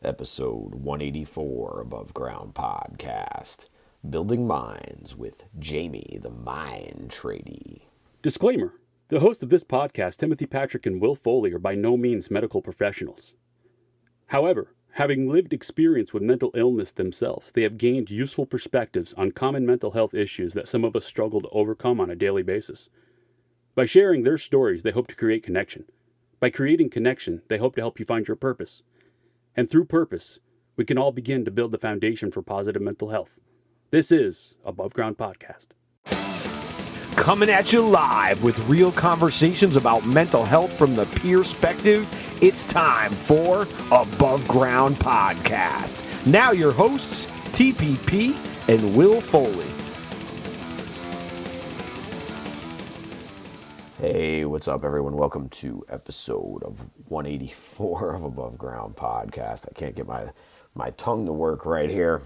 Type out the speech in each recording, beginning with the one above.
episode 184 Above Ground Podcast, Building Minds with Jamie, the Mind Tradie. Disclaimer. The hosts of this podcast, Timothy Patrick and Will Foley, are by no means medical professionals. However, having lived experience with mental illness themselves, they have gained useful perspectives on common mental health issues that some of us struggle to overcome on a daily basis. By sharing their stories, they hope to create connection. By creating connection, they hope to help you find your purpose. And through purpose, we can all begin to build the foundation for positive mental health. This is Above Ground Podcast. Coming at you live with real conversations about mental health from the perspective. It's time for Above Ground Podcast. Now your hosts, TPP and Will Foley. Hey, what's up, everyone? Welcome to episode of 184 of Above Ground Podcast. I can't get my tongue to work right here.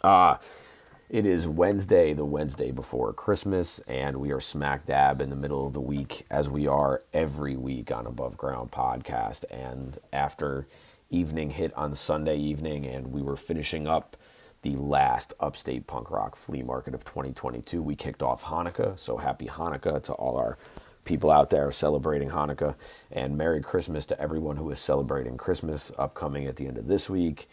It is Wednesday, the Wednesday before Christmas, and we are smack dab in the middle of the week, as we are every week on Above Ground Podcast. And after evening hit on Sunday evening, and we were finishing up the last upstate punk rock flea market of 2022, we kicked off Hanukkah. So happy Hanukkah to all our people out there celebrating Hanukkah, and Merry Christmas to everyone who is celebrating Christmas upcoming at the end of this week,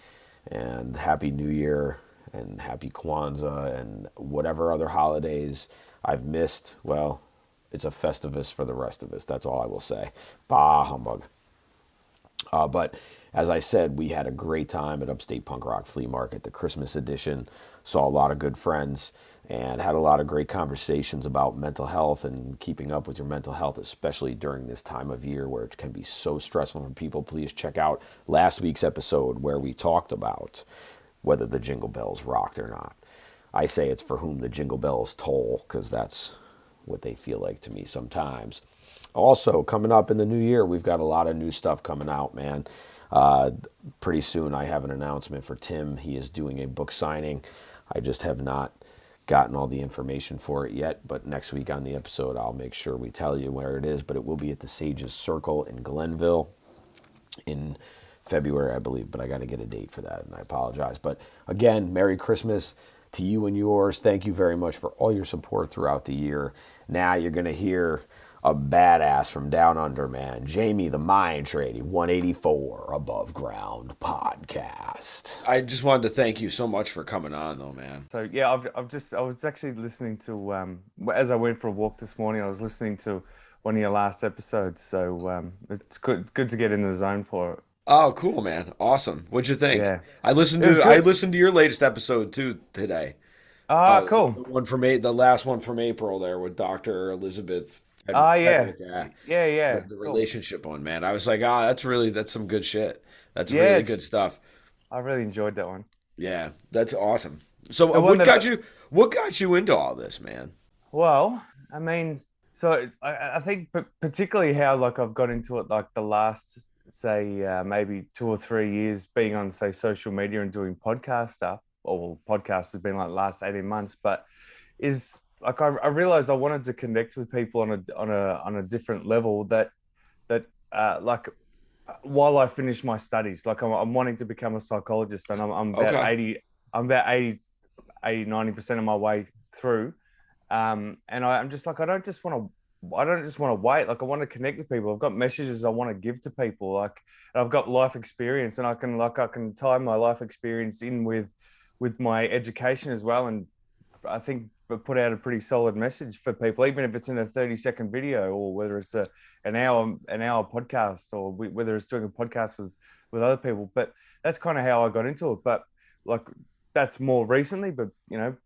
and Happy New Year and Happy Kwanzaa and whatever other holidays I've missed. Well, it's a Festivus for the rest of us. That's all I will say. Bah, humbug. But as I said, we had a great time at Upstate Punk Rock Flea Market, the Christmas edition. Saw a lot of good friends and had a lot of great conversations about mental health and keeping up with your mental health, especially during this time of year where it can be so stressful for people. Please check out last week's episode where we talked about whether the jingle bells rocked or not. I say it's for whom the jingle bells toll, because that's what they feel like to me sometimes. Also, coming up in the new year, we've got a lot of new stuff coming out, man. Pretty soon I have an announcement for Tim. He is doing a book signing. I just have not gotten all the information for it yet, but next week on the episode, I'll make sure we tell you where it is, but it will be at the Sages Circle in Glenville in February, I believe, but I got to get a date for that, and I apologize. But again, Merry Christmas to you and yours. Thank you very much for all your support throughout the year. Now you're going to hear a badass from down under, man. Jamie, the Mind Tradie, 184 Above Ground Podcast. I just wanted to thank you so much for coming on, though, man. So yeah, I was actually listening to as I went for a walk this morning, I was listening to one of your last episodes. So it's good to get in the zone for it. Oh, cool, man. Awesome. What'd you think? Yeah. I listened to your latest episode too today. Cool. The last one from April there with Dr. Elizabeth. Yeah. The Cool. relationship one, man. I was like, that's some good shit. That's really good stuff. I really enjoyed that one. Yeah, that's awesome. So what got you into all this, man? Well, I mean, so I think particularly how like I've got into it like the last say maybe 2 or 3 years being on say social media and doing podcast stuff, or podcasts has been like the last 18 months, but is like I realized I wanted to connect with people on a different level that like while I finish my studies, like I'm wanting to become a psychologist, and I'm about 80 90% of my way through, and I'm just like I don't just want to wait. Like I want to connect with people. I've got messages I want to give to people. Like I've got life experience, and I can tie my life experience in with my education as well. And I think put out a pretty solid message for people, even if it's in a 30-second video, or whether it's an hour podcast, or whether it's doing a podcast with other people. But that's kind of how I got into it. But like that's more recently. But you know,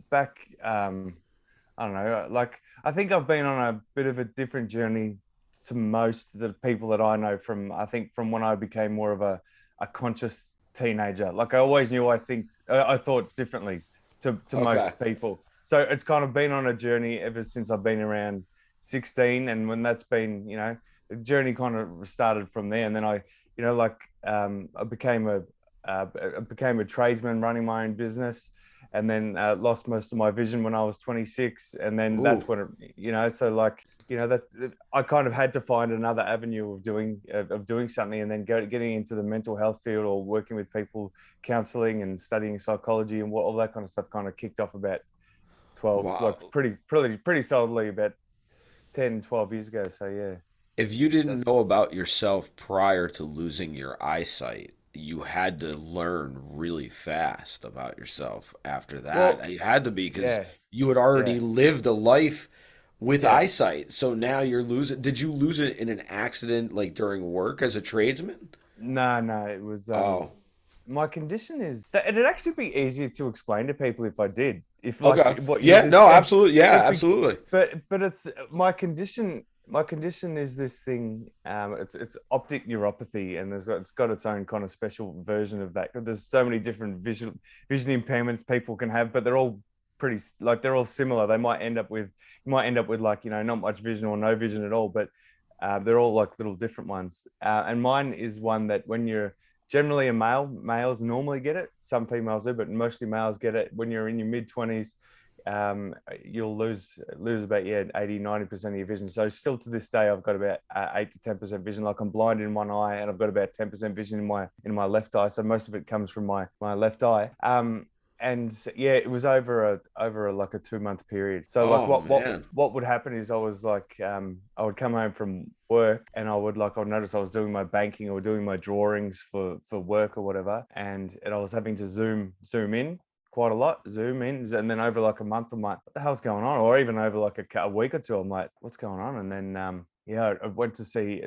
back I don't know, like I think I've been on a bit of a different journey to most of the people that I know from when I became more of a conscious teenager. Like I always knew I thought differently to most people. So it's kind of been on a journey ever since I've been around 16. And when that's been, you know, the journey kind of started from there. And then I became a tradesman running my own business. and then lost most of my vision when I was 26, and then Ooh. that's when so like that I kind of had to find another avenue of doing something, and then getting into the mental health field or working with people, counseling and studying psychology and all that kind of stuff kind of kicked off about 12, like Wow. pretty solidly about 10, 12 years ago. So yeah. If you didn't know about yourself prior to losing your eyesight, you had to learn really fast about yourself after that. Well, You had to be because yeah, you had yeah, already lived a life with yeah. eyesight. So now you're losing. Did you lose it in an accident like during work as a tradesman? No, it was Oh, my condition is that it'd actually be easier to explain to people if I did. If like okay. what you Yeah, just no, said. absolutely. Yeah, It be, absolutely. but it's my condition. My condition is this thing. It's optic neuropathy, and it's got its own kind of special version of that. There's so many different vision impairments people can have, but they're all they're all similar. They might end up with like not much vision or no vision at all, but they're all like little different ones. And mine is one that when you're generally a male, males normally get it. Some females do, but mostly males get it when you're in your mid-20s. You'll lose about 80-90% of your vision. So still to this day I've got about 8 to 10% vision. Like I'm blind in one eye and I've got about 10% vision in my left eye, so most of it comes from my left eye. And yeah, it was over like a 2 month period. So like Oh man. what would happen is I was like I would come home from work and I'd notice I was doing my banking or doing my drawings for work or whatever, and I was having to zoom in quite a lot, zoom in, and then over like a month, I'm like, what the hell's going on? Or even over like a week or two, I'm like, what's going on? And then yeah, I went to see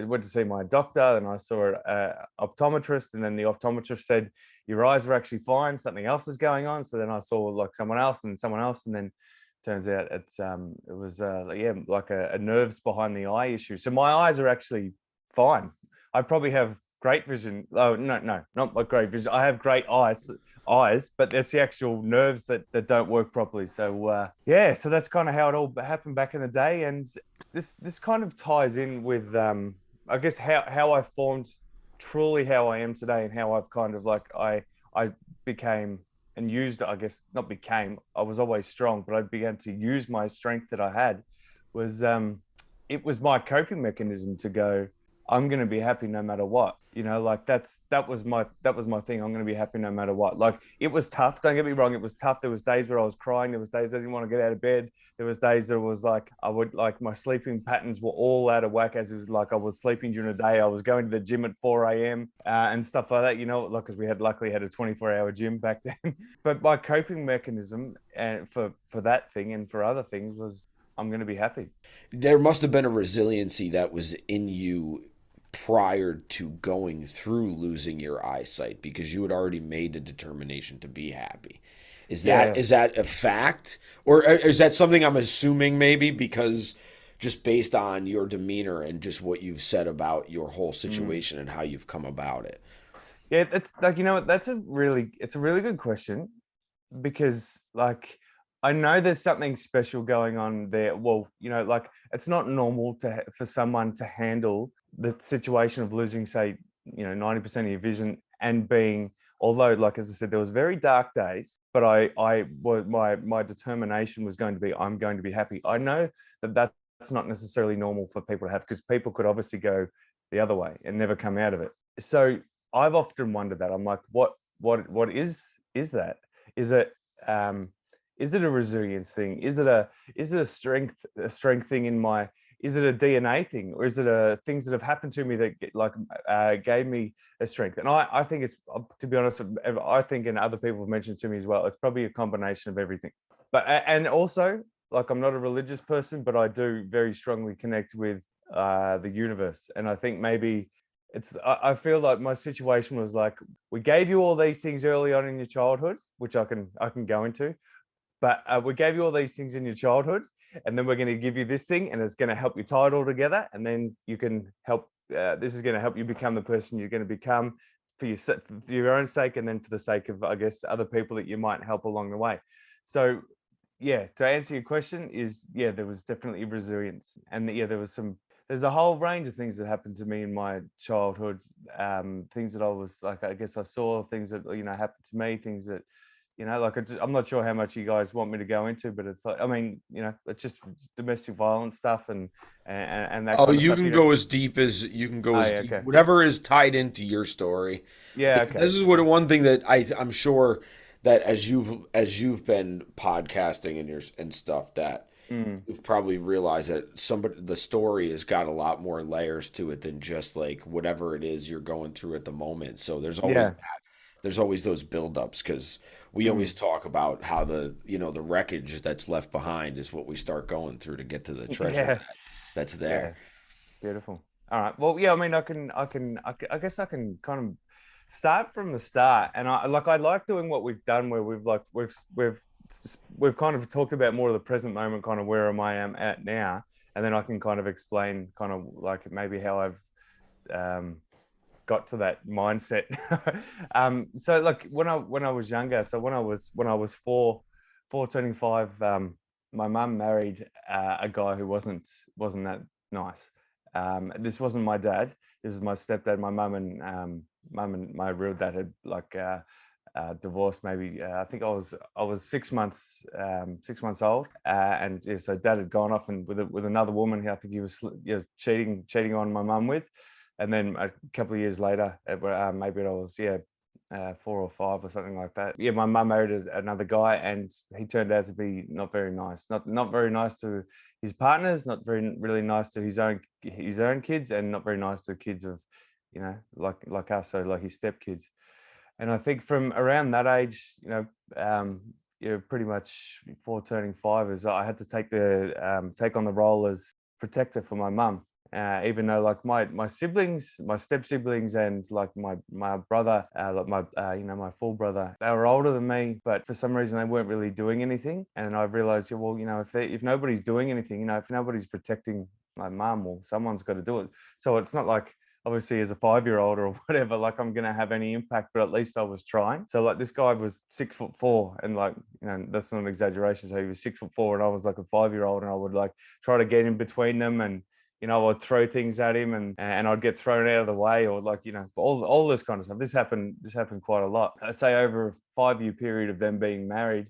my doctor, and I saw an optometrist, and then the optometrist said, your eyes are actually fine, something else is going on. So then I saw like someone else, and then turns out it was yeah, like a nerves behind the eye issue. So my eyes are actually fine. I probably have great vision. Oh no, not my great vision. I have great eyes, but it's the actual nerves that don't work properly. So yeah, so that's kind of how it all happened back in the day, and this kind of ties in with I guess how I formed truly how I am today, and how I've kind of like I became and used, I guess not became, I was always strong, but I began to use my strength that I had. Was it was my coping mechanism to go, I'm going to be happy no matter what. Like that was my thing. I'm going to be happy no matter what. Like it was tough. Don't get me wrong. It was tough. There was days where I was crying. There was days I didn't want to get out of bed. There was days that was like my sleeping patterns were all out of whack. As it was like I was sleeping during the day. I was going to the gym at 4 a.m. And stuff like that. Like because we had luckily had a 24-hour gym back then. But my coping mechanism and for that thing and for other things was I'm going to be happy. There must have been a resiliency that was in you prior to going through losing your eyesight because you had already made the determination to be happy. Is that Yeah. is that a fact, or is that something I'm assuming maybe because just based on your demeanor and just what you've said about your whole Mm. situation and how you've come about it? Yeah, that's like what, it's a really good question, because like I know there's something special going on there. Well, like it's not normal for someone to handle the situation of losing, say, 90% of your vision and being, although like as I said, there was very dark days, but I was my determination was going to be I'm going to be happy. I know that's not necessarily normal for people to have, because people could obviously go the other way and never come out of it. So I've often wondered that. I'm like, what is that? Is it um is it a resilience thing? Is it a strength thing in my, is it a DNA thing, or is it a things that have happened to me that gave me a strength? And I think it's, to be honest, I think, and other people have mentioned to me as well, it's probably a combination of everything. But and also, like, I'm not a religious person, but I do very strongly connect with the universe, and I think maybe I feel like my situation was like, we gave you all these things early on in your childhood, which I can go into, but we gave you all these things in your childhood, and then we're going to give you this thing, and it's going to help you tie it all together, and then you can help. This is going to help you become the person you're going to become for your own sake, and then for the sake of, I guess, other people that you might help along the way. So, yeah, to answer your question, is yeah, there was definitely resilience, and yeah, there's a whole range of things that happened to me in my childhood. Things that I was like, I guess I saw things that happened to me, things that you know, like I'm not sure how much you guys want me to go into, but it's like, I mean, you know, it's just domestic violence stuff and that Oh, kind of you stuff, can you know. go as deep as you can go Oh as yeah, deep, okay. whatever is tied into your story. Yeah, okay. This is what one thing that I'm sure that as you've been podcasting and stuff that Mm. you've probably realized that the story has got a lot more layers to it than just like whatever it is you're going through at the moment. So Yeah. there's always those buildups because we Mm. always talk about how the wreckage that's left behind is what we start going through to get to the treasure Yeah. that's there. Yeah. Beautiful. All right. Well, yeah, I mean, I guess I can kind of start from the start. And I like doing what we've done where we've kind of talked about more of the present moment, kind of where I am at now. And then I can kind of explain kind of like maybe how I've um, got to that mindset. So like when I was younger, so when I was four turning five, my mum married a guy who wasn't that nice. This wasn't my dad. This is my stepdad. My mum and my real dad had like divorced. Maybe I think I was 6 months old, and yeah, so dad had gone off and with another woman who I think he was cheating on my mum with, and then a couple of years later, maybe I was 4 or 5 or something like that. Yeah, my mum married another guy, and he turned out to be not very nice. Not very nice to his partners. Not very really nice to his own kids, and not very nice to kids of, like us. So like his stepkids. And I think from around that age, pretty much 4 turning 5, is I had to take on the role as protector for my mum. Even though like my siblings, my step siblings, and like my brother, like my full brother, they were older than me, but for some reason they weren't really doing anything. And I realized, yeah, well, if nobody's doing anything, if nobody's protecting my mum, well, someone's got to do it. So it's not like obviously as a 5-year-old or whatever, like I'm gonna have any impact, but at least I was trying. So like this guy was 6'4", and like, that's not an exaggeration. So he was 6'4", and I was like a 5-year-old, and I would like try to get in between them, and I'd throw things at him, and I'd get thrown out of the way, or like, all this kind of stuff. This happened quite a lot. I say over a 5-year period of them being married,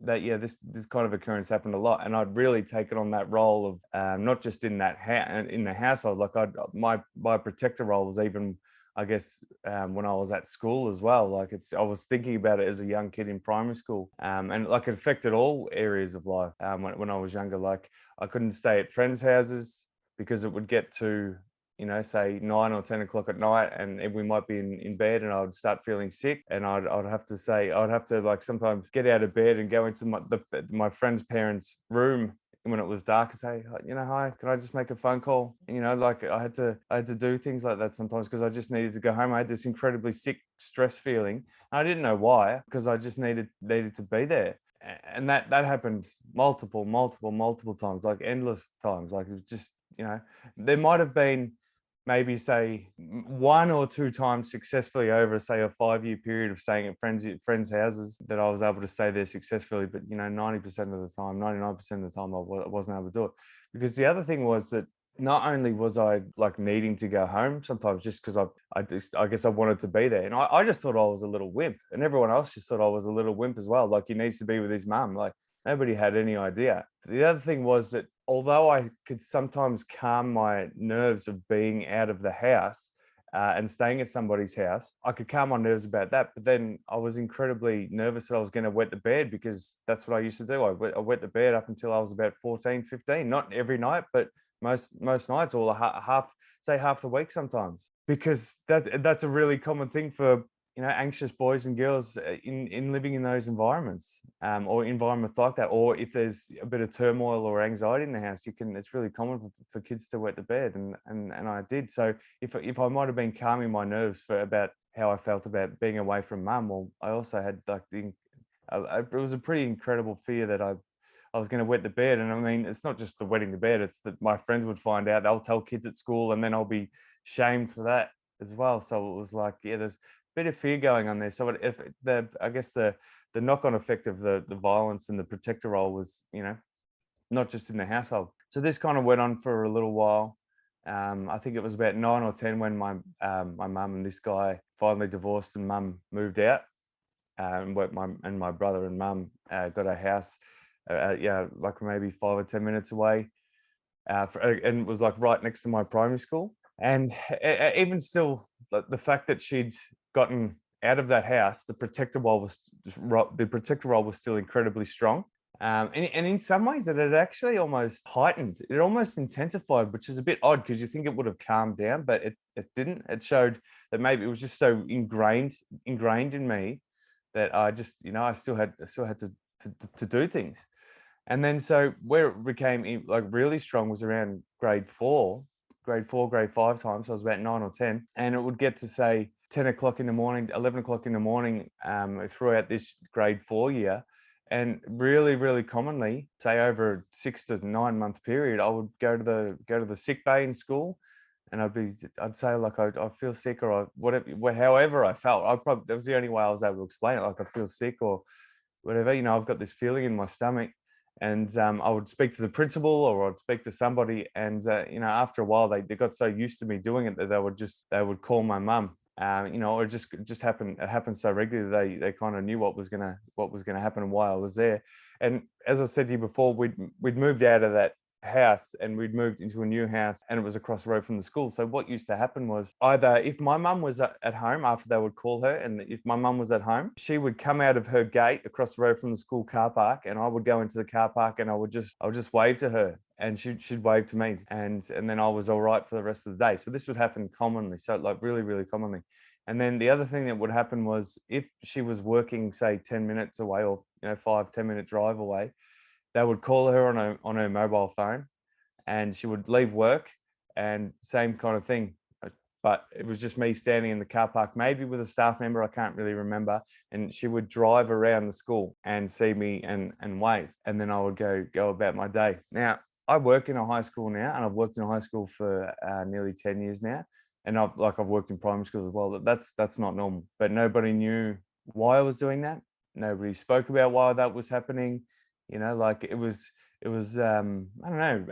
that yeah, this kind of occurrence happened a lot, and I'd really taken on that role of not just in the household, like my protector role was even, I guess, when I was at school as well. Like I was thinking about it as a young kid in primary school, and like it affected all areas of life. When I was younger, like I couldn't stay at friends' houses because it would get to, say 9 or 10 o'clock at night, and we might be in bed, and I'd start feeling sick, and I'd have to like sometimes get out of bed and go into my friend's parents' room when it was dark and say, hi, can I just make a phone call? And, like I had to do things like that sometimes because I just needed to go home. I had this incredibly sick, stress feeling. I didn't know why, because I just needed to be there. And that happened multiple times, like endless times. Like it was just, there might have been maybe say 1 or 2 times successfully over say a 5-year period of staying at friends houses that I was able to stay there successfully, but 90% of the time, 99% of the time, I wasn't able to do it. Because the other thing was that not only was I like needing to go home sometimes just because I guess I wanted to be there, and I just thought I was a little wimp, and everyone else just thought I was a little wimp as well. Like he needs to be with his mum. Like nobody had any idea. The other thing was that although I could sometimes calm my nerves of being out of the house and staying at somebody's house, I could calm my nerves about that. But then I was incredibly nervous that I was going to wet the bed, because that's what I used to do. I wet the bed up until I was about 14, 15. Not every night, but most nights, or half the week sometimes, because that's a really common thing for anxious boys and girls in living in those environments, or environments like that. Or if there's a bit of turmoil or anxiety in the house, it's really common for kids to wet the bed, and I did. So if I might have been calming my nerves for about how I felt about being away from mum, well, I also had like it was a pretty incredible fear that I was going to wet the bed. And I mean, it's not just the wetting the bed, it's that my friends would find out, they'll tell kids at school, and then I'll be shamed for that as well. So it was like, yeah, there's a bit of fear going on there. So I guess the knock-on effect of the violence and the protector role was, not just in the household. So this kind of went on for a little while. I think it was about 9 or 10 when my mum and this guy finally divorced, and mum moved out. and my brother and mum got a house, like maybe 5 or 10 minutes away, and it was like right next to my primary school. And even still, the fact that she'd gotten out of that house, the protector wall was still incredibly strong. And in some ways, it had actually almost heightened. It almost intensified, which is a bit odd because you think it would have calmed down, but it didn't. It showed that maybe it was just so ingrained in me that I just, I still had to do things. And then so where it became like really strong was around grade 5 times. So I was about 9 or 10, and it would get to say 10 o'clock in the morning, 11 o'clock in the morning, throughout this grade 4 year. And really, really commonly, say over a 6 to 9 month period, I would go to the sick bay in school, and I'd say like I feel sick, or however I felt. That was the only way I was able to explain it. Like I feel sick or whatever. I've got this feeling in my stomach, and I would speak to the principal, or I'd speak to somebody, and after a while they got so used to me doing it that they would call my mum. Or just happened. It happened so regularly they kind of knew what was gonna happen and why I was there. And as I said to you before, we'd moved out of that house, and we'd moved into a new house, and it was across the road from the school. So what used to happen was, either if my mum was at home, after they would call her, and if my mum was at home, she would come out of her gate across the road from the school car park, and I would go into the car park, and I would just wave to her, and she'd wave to me, and then I was all right for the rest of the day. So this would happen commonly, so like really, really commonly. And then the other thing that would happen was, if she was working, say 10 minutes away, or 5-10 minute drive away, they would call her on her mobile phone, and she would leave work, and same kind of thing. But it was just me standing in the car park, maybe with a staff member, I can't really remember. And she would drive around the school and see me and wave. And then I would go about my day. Now, I work in a high school now, and I've worked in a high school for nearly 10 years now. And I've worked in primary school as well. That's not normal. But nobody knew why I was doing that. Nobody spoke about why that was happening. Like it was I don't know,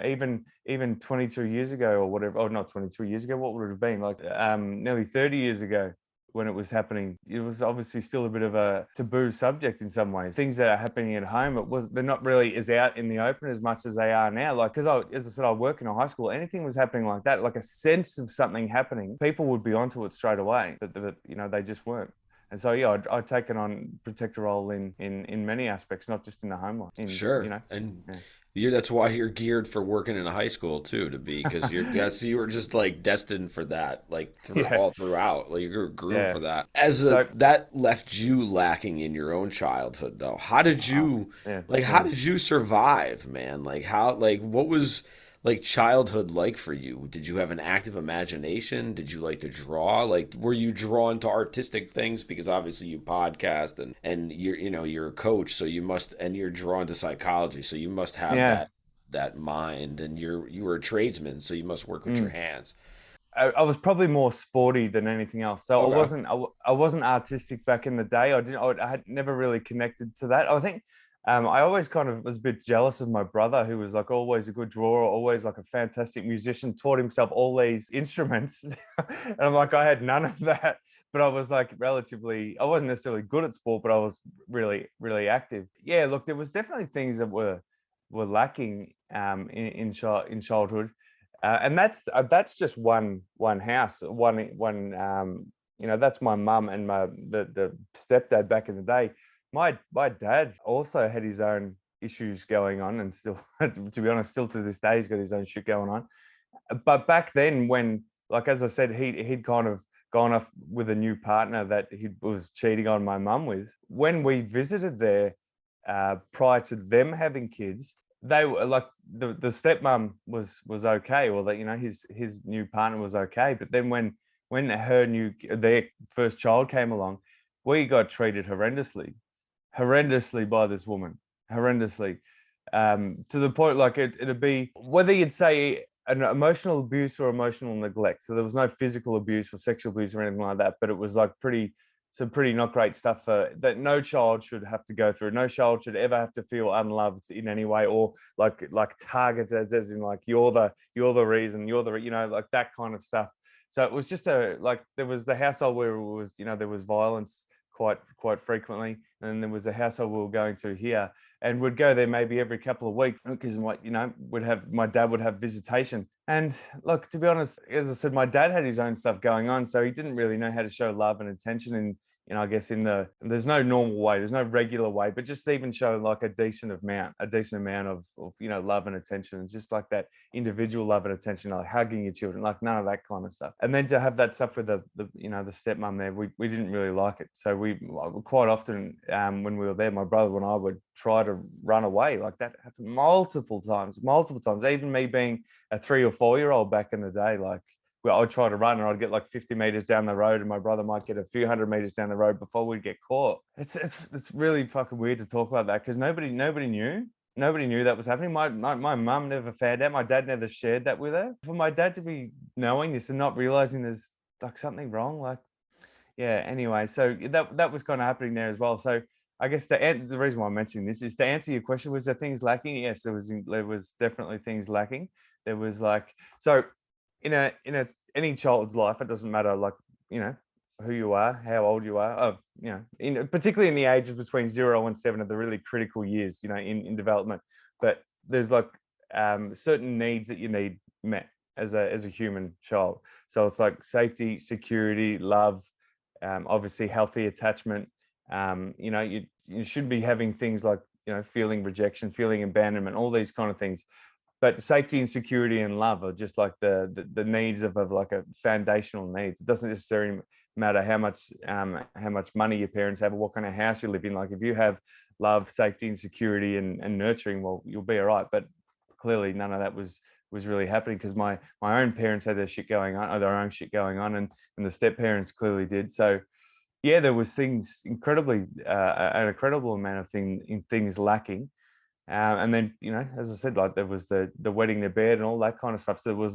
even 22 years ago or whatever. Oh, not 22 years ago. What would it have been? Like nearly 30 years ago, when it was happening, it was obviously still a bit of a taboo subject in some ways. Things that are happening at home, they're not really as out in the open as much as they are now. Like, because as I said, I work in a high school. Anything was happening like that, like a sense of something happening, people would be onto it straight away. But they just weren't. And so, yeah, I'd taken on protector role in many aspects, not just in the home life. Sure. And that's why you're geared for working in a high school too, because you were just like destined for that, like all throughout. Like you grew for that. That left you lacking in your own childhood though. How did you how did you survive, man? What was like childhood like for you? Did you have an active imagination? Did you like to draw? Like, were you drawn to artistic things? Because obviously you podcast and you're a coach, so you must, and you're drawn to psychology, so you must have that mind, and you were a tradesman, so you must work with your hands. I was probably more sporty than anything else. So Okay. I wasn't artistic back in the day. I had never really connected to that. I think I always kind of was a bit jealous of my brother, who was like always a good drawer, always like a fantastic musician, taught himself all these instruments. And I'm like, I had none of that, but I was like I wasn't necessarily good at sport, but I was really, really active. Yeah, look, there was definitely things that were lacking in childhood. And that's just one house, one that's my mum and the stepdad back in the day. My dad also had his own issues going on, and still, to be honest, still to this day, he's got his own shit going on. But back then, when, like, as I said, he'd kind of gone off with a new partner that he was cheating on my mum with. When we visited there, prior to them having kids, they were like, the stepmom was okay, or that his new partner was okay. But then when their first child came along, we got treated horrendously by this woman, horrendously, to the point, like, it'd be, whether you'd say an emotional abuse or emotional neglect. So there was no physical abuse or sexual abuse or anything like that, but it was like some pretty not great stuff that no child should have to go through. No child should ever have to feel unloved in any way, or like targeted, as in like you're the reason, like that kind of stuff. So it was just there was the household where it was, there was violence quite frequently. And then there was the household we were going to here, and we'd go there maybe every couple of weeks because my dad would have visitation. And look, to be honest, as I said, my dad had his own stuff going on, so he didn't really know how to show love and attention. And I guess there's no normal way, there's no regular way, but just even show like a decent amount of love and attention, and just like that individual love and attention, like hugging your children, like none of that kind of stuff. And then to have that stuff with the stepmom there, we didn't really like it. So we quite often, when we were there, my brother and I would try to run away. Like that happened multiple times. Even me being a 3 or 4 year old back in the day, like, well, I'd try to run and I'd get like 50 meters down the road, and my brother might get a few hundred meters down the road before we'd get caught. It's really fucking weird to talk about that, because nobody knew that was happening. My mum never found out. My dad never shared that with her. For my dad to be knowing this and not realizing there's like something wrong, like, yeah. Anyway, so that was kind of happening there as well. So I guess the reason why I'm mentioning this is to answer your question: was there things lacking? Yes, there was definitely things lacking. There was like, so in any child's life, it doesn't matter like, who you are, how old you are, particularly in the ages between 0 and 7 are the really critical years, in development. But there's like certain needs that you need met as a human child. So it's like safety, security, love, obviously healthy attachment. You should be having things like, feeling rejection, feeling abandonment, all these kind of things. But safety and security and love are just like the needs of like a foundational needs. It doesn't necessarily matter how much money your parents have or what kind of house you live in. Like if you have love, safety and security and nurturing, well, you'll be all right. But clearly none of that was really happening, because my own parents had their shit going on, or their own shit going on, and the step parents clearly did. So yeah, there was things an incredible amount of things lacking. And then, as I said, like there was the wetting the bed and all that kind of stuff. So there was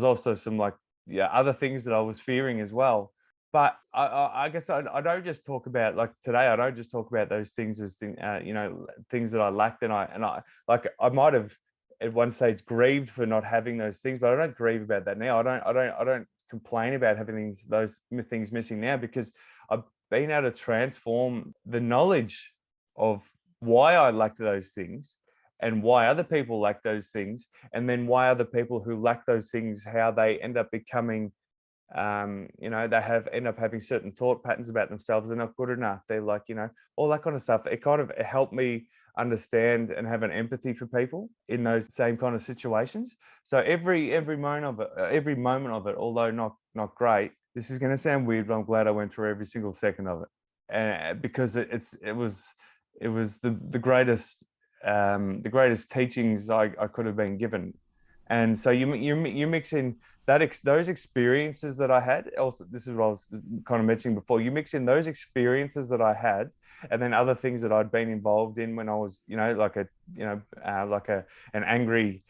also some like, other things that I was fearing as well. But I guess I don't just talk about, like today, I don't just talk about those things as things that I lacked. And I might have at one stage grieved for not having those things, but I don't grieve about that now. I don't complain about having those things missing now, because I've been able to transform the knowledge of why I lack those things and why other people lack those things, and then why other people who lack those things, how they end up becoming, they end up having certain thought patterns about themselves. They're not good enough. They're like, all that kind of stuff. It kind of helped me understand and have an empathy for people in those same kind of situations. So every moment of it, although not great, this is going to sound weird, but I'm glad I went through every single second of it, because it was the greatest teachings I could have been given. And so you mix in those experiences that I had. Also, this is what I was kind of mentioning before. You mix in those experiences that I had, and then other things that I'd been involved in when I was, like an angry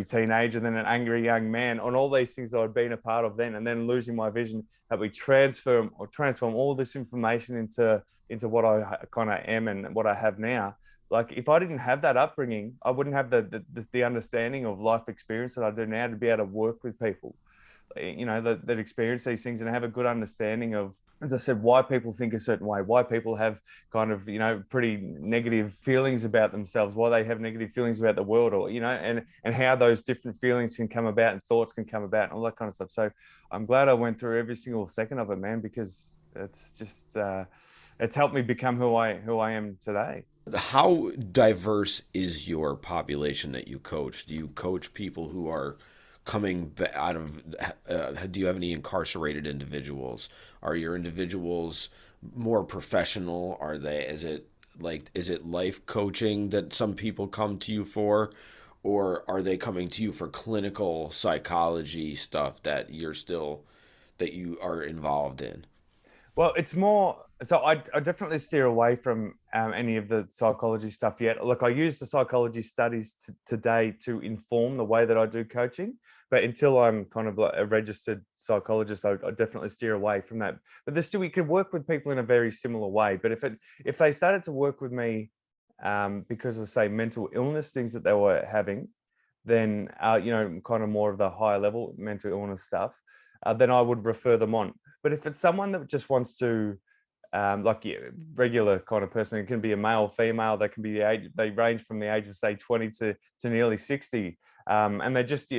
teenager, then an angry young man, on all these things that I'd been a part of then, and then losing my vision, that we transform all this information into what I kind of am and what I have now. Like if I didn't have that upbringing, I wouldn't have the understanding of life experience that I do now to be able to work with people, that experience these things and have a good understanding of, as I said, why people think a certain way, why people have kind of, pretty negative feelings about themselves, why they have negative feelings about the world, or, and how those different feelings can come about and thoughts can come about and all that kind of stuff. So I'm glad I went through every single second of it, man, because it's just, it's helped me become who I am today. How diverse is your population that you coach? Do you coach people who are coming out of, do you have any incarcerated individuals? Are your individuals more professional? Is it life coaching that some people come to you for? Or are they coming to you for clinical psychology stuff that you are involved in? Well, it's more so I definitely steer away from any of the psychology stuff yet. Look, I use the psychology studies today to inform the way that I do coaching, but until I'm kind of like a registered psychologist, I definitely steer away from that. But there's still, we could work with people in a very similar way. But if they started to work with me because of, say, mental illness, things that they were having, then kind of more of the higher level mental illness stuff, then I would refer them on. But if it's someone that just wants to like regular kind of person. It can be a male, female. They can be the age. They range from the age of say 20 to nearly 60, and they're just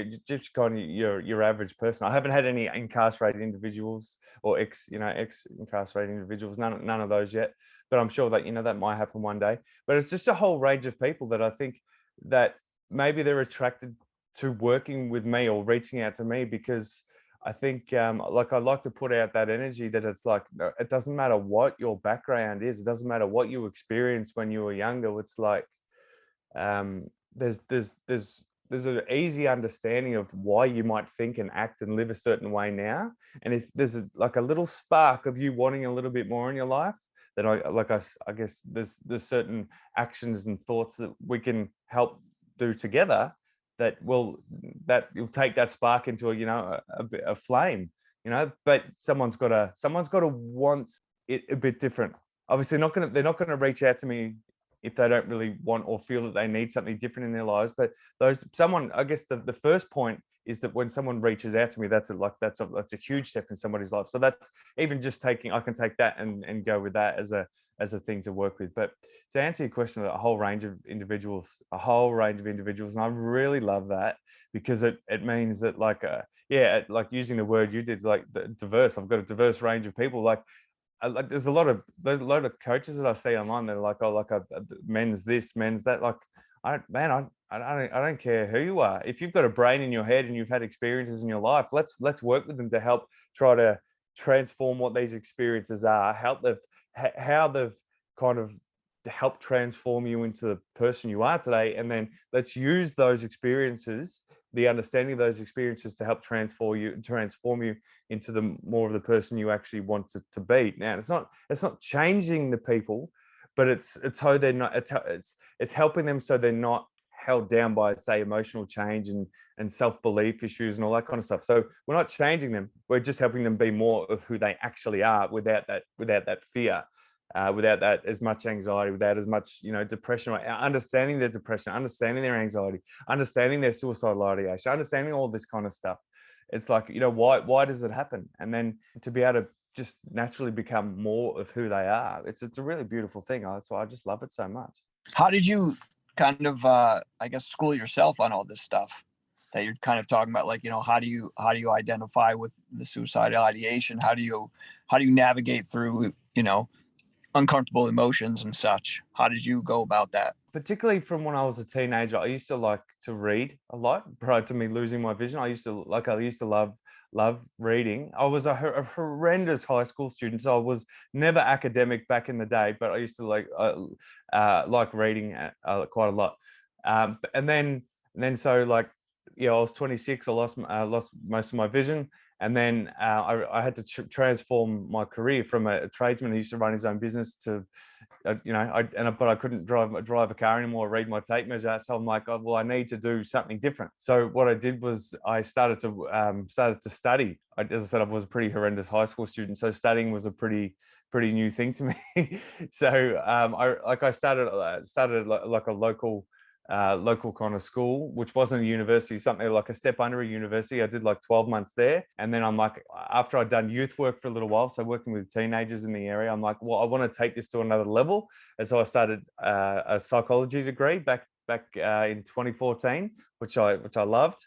kind of your average person. I haven't had any incarcerated individuals or ex incarcerated individuals. None of those yet, but I'm sure that that might happen one day. But it's just a whole range of people that I think that maybe they're attracted to working with me or reaching out to me because I think like I like to put out that energy that it's like it doesn't matter what your background is, it doesn't matter what you experienced when you were younger. It's like there's an easy understanding of why you might think and act and live a certain way now, and if there's like a little spark of you wanting a little bit more in your life, then I guess there's certain actions and thoughts that we can help do together that you'll take that spark into a flame, but someone's got to want it a bit different. Obviously they're not gonna reach out to me if they don't really want or feel that they need something different in their lives. But I guess the first point is that when someone reaches out to me, that's a huge step in somebody's life. So that's even just I can take that and go with that as a thing to work with. But to answer your question, a whole range of individuals, and I really love that because it means that like using the word you did, like diverse. I've got a diverse range of people. Like there's a lot of coaches that I see online that are like, oh, like a men's this, men's that. Like, I don't care who you are. If you've got a brain in your head and you've had experiences in your life, let's work with them to help try to transform what these experiences are, how they've kind of help transform you into the person you are today, and then let's use those experiences, the understanding of those experiences, to help transform you into the more of the person you actually want to be. Now, it's not changing the people, but it's how they're not. It's helping them so they're not held down by, say, emotional change and self-belief issues and all that kind of stuff. So we're not changing them. We're just helping them be more of who they actually are without that fear. Without that as much anxiety, without as much depression, understanding their depression, understanding their anxiety, understanding their suicidal ideation, understanding all this kind of stuff. It's like, why does it happen? And then to be able to just naturally become more of who they are, it's a really beautiful thing. That's why I just love it so much. How did you kind of I guess school yourself on all this stuff that you're kind of talking about? Like, how do you identify with the suicidal ideation? How do you navigate through uncomfortable emotions and such? How did you go about that? Particularly from when I was a teenager, I used to like to read a lot prior to me losing my vision. I used to love reading. I was a horrendous high school student, so I was never academic back in the day, but I used to like reading quite a lot. And then so like, I was 26. I lost most of my vision. And then I had to transform my career from a tradesman who used to run his own business to, but I couldn't drive a car anymore, read my tape measure. So I'm like, oh, well, I need to do something different. So what I did was I started to study. As I said, I was a pretty horrendous high school student, so studying was a pretty new thing to me. So I started like a local kind of school, which wasn't a university, something like a step under a university. I did like 12 months there. And then I'm like, after I'd done youth work for a little while, so working with teenagers in the area, I'm like, well, I want to take this to another level. And so I started a psychology degree back in 2014, which I loved.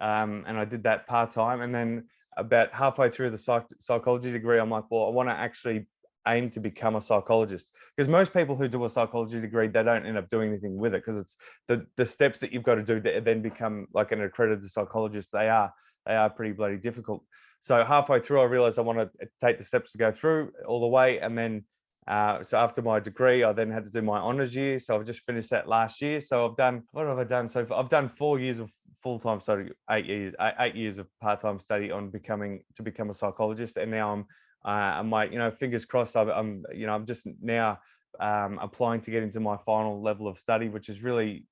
And I did that part-time. And then about halfway through the psychology degree, I'm like, well, I want to actually aim to become a psychologist, because most people who do a psychology degree, they don't end up doing anything with it, because it's the steps that you've got to do to then become like an accredited psychologist. They are pretty bloody difficult. So halfway through, I realized I want to take the steps to go through all the way. And then so after my degree, I then had to do my honors year. So I've just finished that last year. So what have I done? So I've done 4 years of full-time study, 8 years of part-time study on become a psychologist. And now I might, fingers crossed, I'm just now applying to get into my final level of study, which is really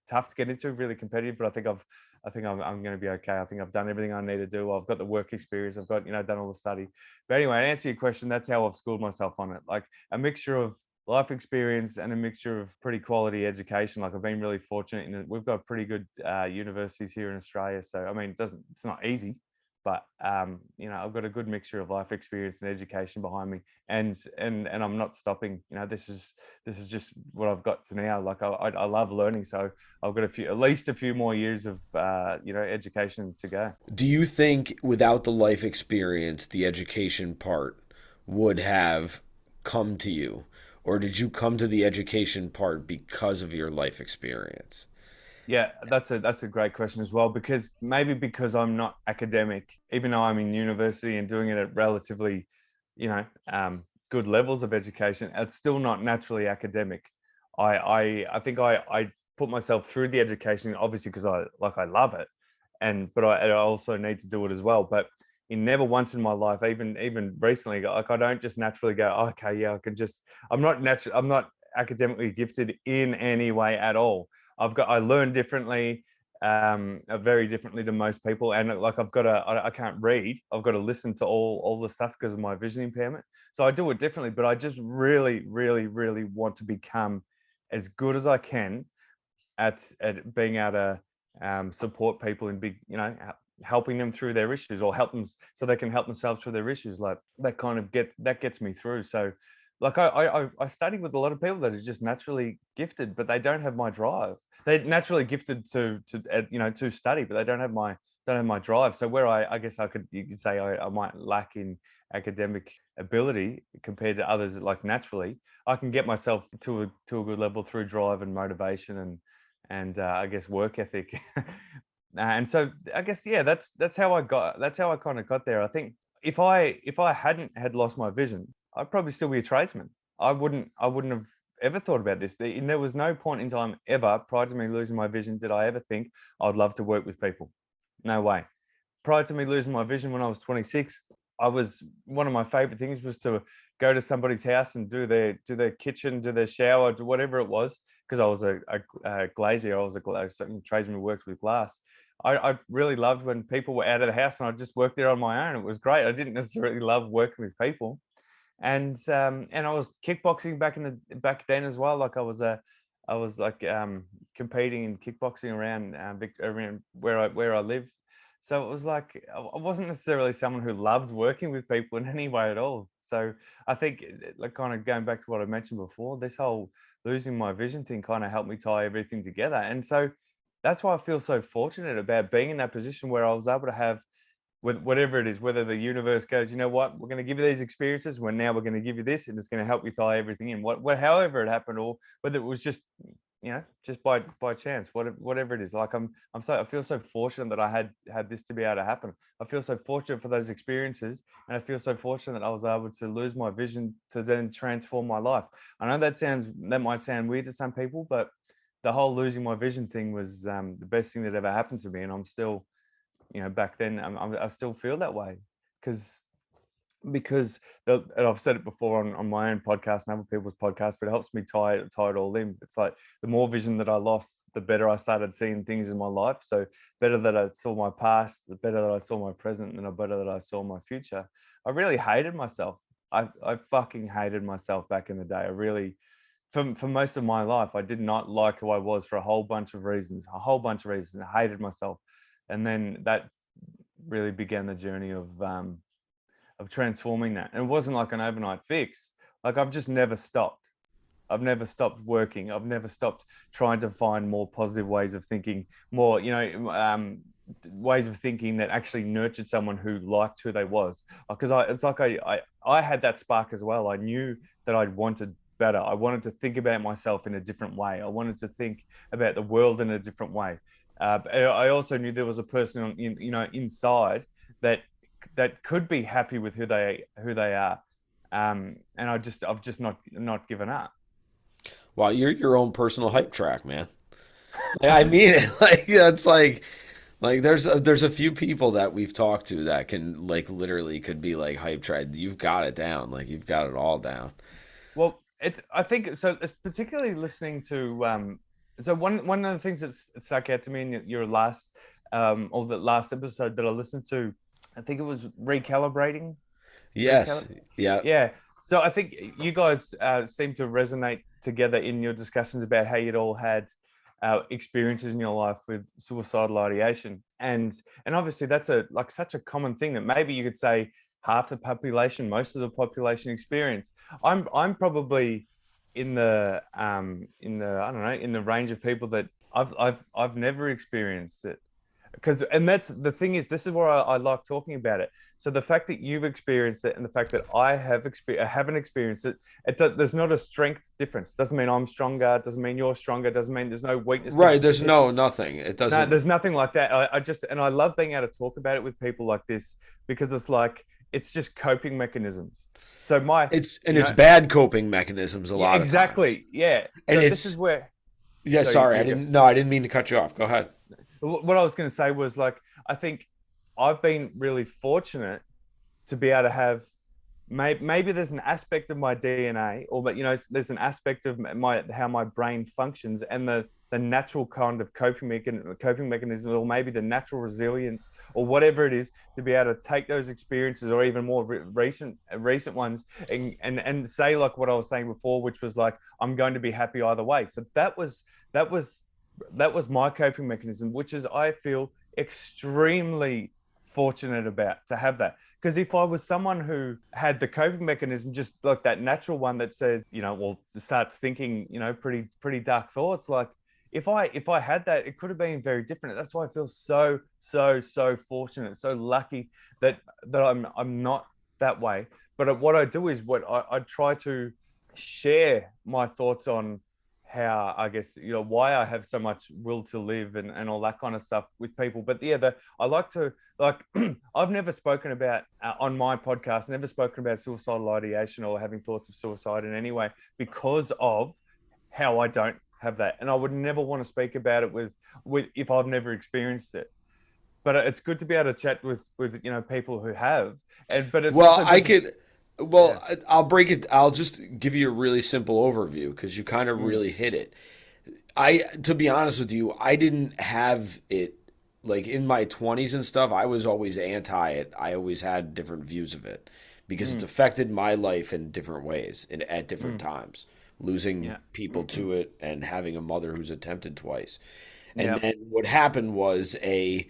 tough to get into, really competitive. But I think I'm going to be okay. I think I've done everything I need to do. I've got the work experience. I've got, done all the study. But anyway, to answer your question, that's how I've schooled myself on it. Like a mixture of life experience and a mixture of pretty quality education. Like I've been really fortunate in it. We've got pretty good universities here in Australia. So, I mean, it's not easy, but you know, I've got a good mixture of life experience and education behind me, and I'm not stopping. You know, this is just what I've got to now. Like I love learning, so I've got at least a few more years of you know, education to go. Do you think without the life experience, the education part would have come to you? Or did you come to the education part because of your life experience? Yeah, that's a great question as well, because maybe because I'm not academic, even though I'm in university and doing it at relatively, you know, good levels of education, it's still not naturally academic. I think I put myself through the education obviously because I love it, but I also need to do it as well. But in never once in my life, even recently, like I don't just naturally go, oh, okay, yeah, I can just. I'm not academically gifted in any way at all. I learn differently, very differently to most people, and like I can't read. I've got to listen to all the stuff because of my vision impairment. So I do it differently, but I just really want to become as good as I can at being able to support people in big, you know, helping them through their issues, or help them so they can help themselves through their issues. Like that kind of gets me through. So like I study with a lot of people that are just naturally gifted, but they don't have my drive. They're naturally gifted to you know, to study, but they don't have my drive. So where I guess you could say I might lack in academic ability compared to others, like naturally, I can get myself to a good level through drive and motivation and I guess work ethic. And so I guess, yeah, that's how I kind of got there. I think if I hadn't had lost my vision, I'd probably still be a tradesman. I wouldn't have ever thought about this. There was no point in time ever prior to me losing my vision did I ever think I'd love to work with people. No way. Prior to me losing my vision when I was 26, I was one of my favorite things was to go to somebody's house and do their kitchen, do their shower, do whatever it was, because I was a glazier. I was a tradesman who worked with glass. I really loved when people were out of the house and I just worked there on my own. It was great. I didn't necessarily love working with people, and I was kickboxing back then as well. Like I was like competing in kickboxing around around where I live. So it was like I wasn't necessarily someone who loved working with people in any way at all. So I think like kind of going back to what I mentioned before, this whole losing my vision thing kind of helped me tie everything together. And so that's why I feel so fortunate about being in that position where I was able to have with whatever it is, whether the universe goes, you know what, we're going to give you these experiences, we're going to give you this, and it's going to help you tie everything in. However it happened, or whether it was just, you know, just by chance, whatever it is. Like I feel so fortunate that I had this to be able to happen. I feel so fortunate for those experiences, and I feel so fortunate that I was able to lose my vision to then transform my life. I know that might sound weird to some people, but the whole losing my vision thing was the best thing that ever happened to me, and I'm still, you know, back then I still feel that way because and I've said it before on my own podcast and other people's podcasts, but it helps me tie it all in. It's like the more vision that I lost, the better I started seeing things in my life. So better that I saw my past, the better that I saw my present, and the better that I saw my future. I really hated myself. I fucking hated myself back in the day. I really, for most of my life, I did not like who I was for a whole bunch of reasons. I hated myself, and then that really began the journey of transforming that. And it wasn't like an overnight fix. Like I've just never stopped. I've never stopped working. I've never stopped trying to find more positive ways of thinking, more, you know, ways of thinking that actually nurtured someone who liked who they was. Because it's like I had that spark as well. I knew that I wanted better. I wanted to think about myself in a different way. I wanted to think about the world in a different way. But I also knew there was a person, you know, inside that could be happy with who they are, and I've just not given up. Well, you're your own personal hype track, man. Like, I mean it. Like that's like there's a few people that we've talked to that can like literally could be like hype tried. You've got it down. Like you've got it all down. Well, I think so. It's particularly listening to so one of the things that stuck out to me in your last or the last episode that I listened to, I think it was recalibrating. Yes. Yeah. Yeah. So I think you guys seem to resonate together in your discussions about how you'd all had experiences in your life with suicidal ideation, and obviously that's such a common thing that maybe you could say half the population, most of the population experience. I'm probably in the I don't know, in the range of people that I've never experienced it. Because, and that's the thing, is this is where I like talking about it. So the fact that you've experienced it and the fact that I haven't experienced it, there's not a strength difference. Doesn't mean I'm stronger. Doesn't mean you're stronger. Doesn't mean there's no weakness. Right. There's nothing. It doesn't. No, there's nothing like that. I love being able to talk about it with people like this, because it's just coping mechanisms. So it's bad coping mechanisms a lot of exactly. times. Yeah. And so this is where. Yeah. Sorry. I didn't mean to cut you off. Go ahead. What I was going to say was, I think I've been really fortunate to be able to have, maybe there's an aspect of my DNA, or there's an aspect of how my brain functions, and the natural kind of coping mechanism, or maybe the natural resilience, or whatever it is, to be able to take those experiences, or even more recent ones, and say, like what I was saying before, which was I'm going to be happy either way. So that was my coping mechanism, which is, I feel extremely fortunate about to have that. Because if I was someone who had the coping mechanism, just like that natural one that says, starts thinking, pretty dark thoughts, if I had that, it could have been very different. That's why I feel so fortunate, so lucky that I'm not that way. But what I do is, I try to share my thoughts on how, I guess, why I have so much will to live, and all that kind of stuff with people. But yeah, I like to, I've never spoken about on my podcast, never spoken about suicidal ideation or having thoughts of suicide in any way, because of how I don't have that. And I would never want to speak about it with if I've never experienced it. But it's good to be able to chat with people who have. But it's I'll break it. I'll just give you a really simple overview, because you kind of really hit it. To be honest with you, I didn't have it in my 20s and stuff. I was always anti it. I always had different views of it, because it's affected my life in different ways and at different times. Losing people to it, and having a mother who's attempted twice. And then what happened was a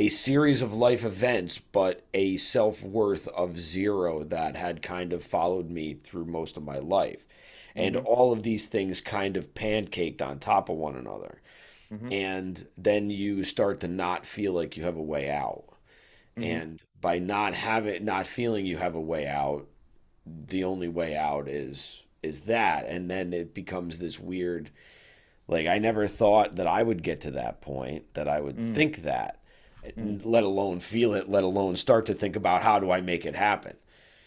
series of life events, but a self-worth of 0 that had kind of followed me through most of my life. And all of these things kind of pancaked on top of one another. And then you start to not feel like you have a way out. And by not feeling you have a way out, the only way out is that. And then it becomes this weird, I never thought that I would get to that point, that I would think that. Let alone feel it, let alone start to think about, how do I make it happen?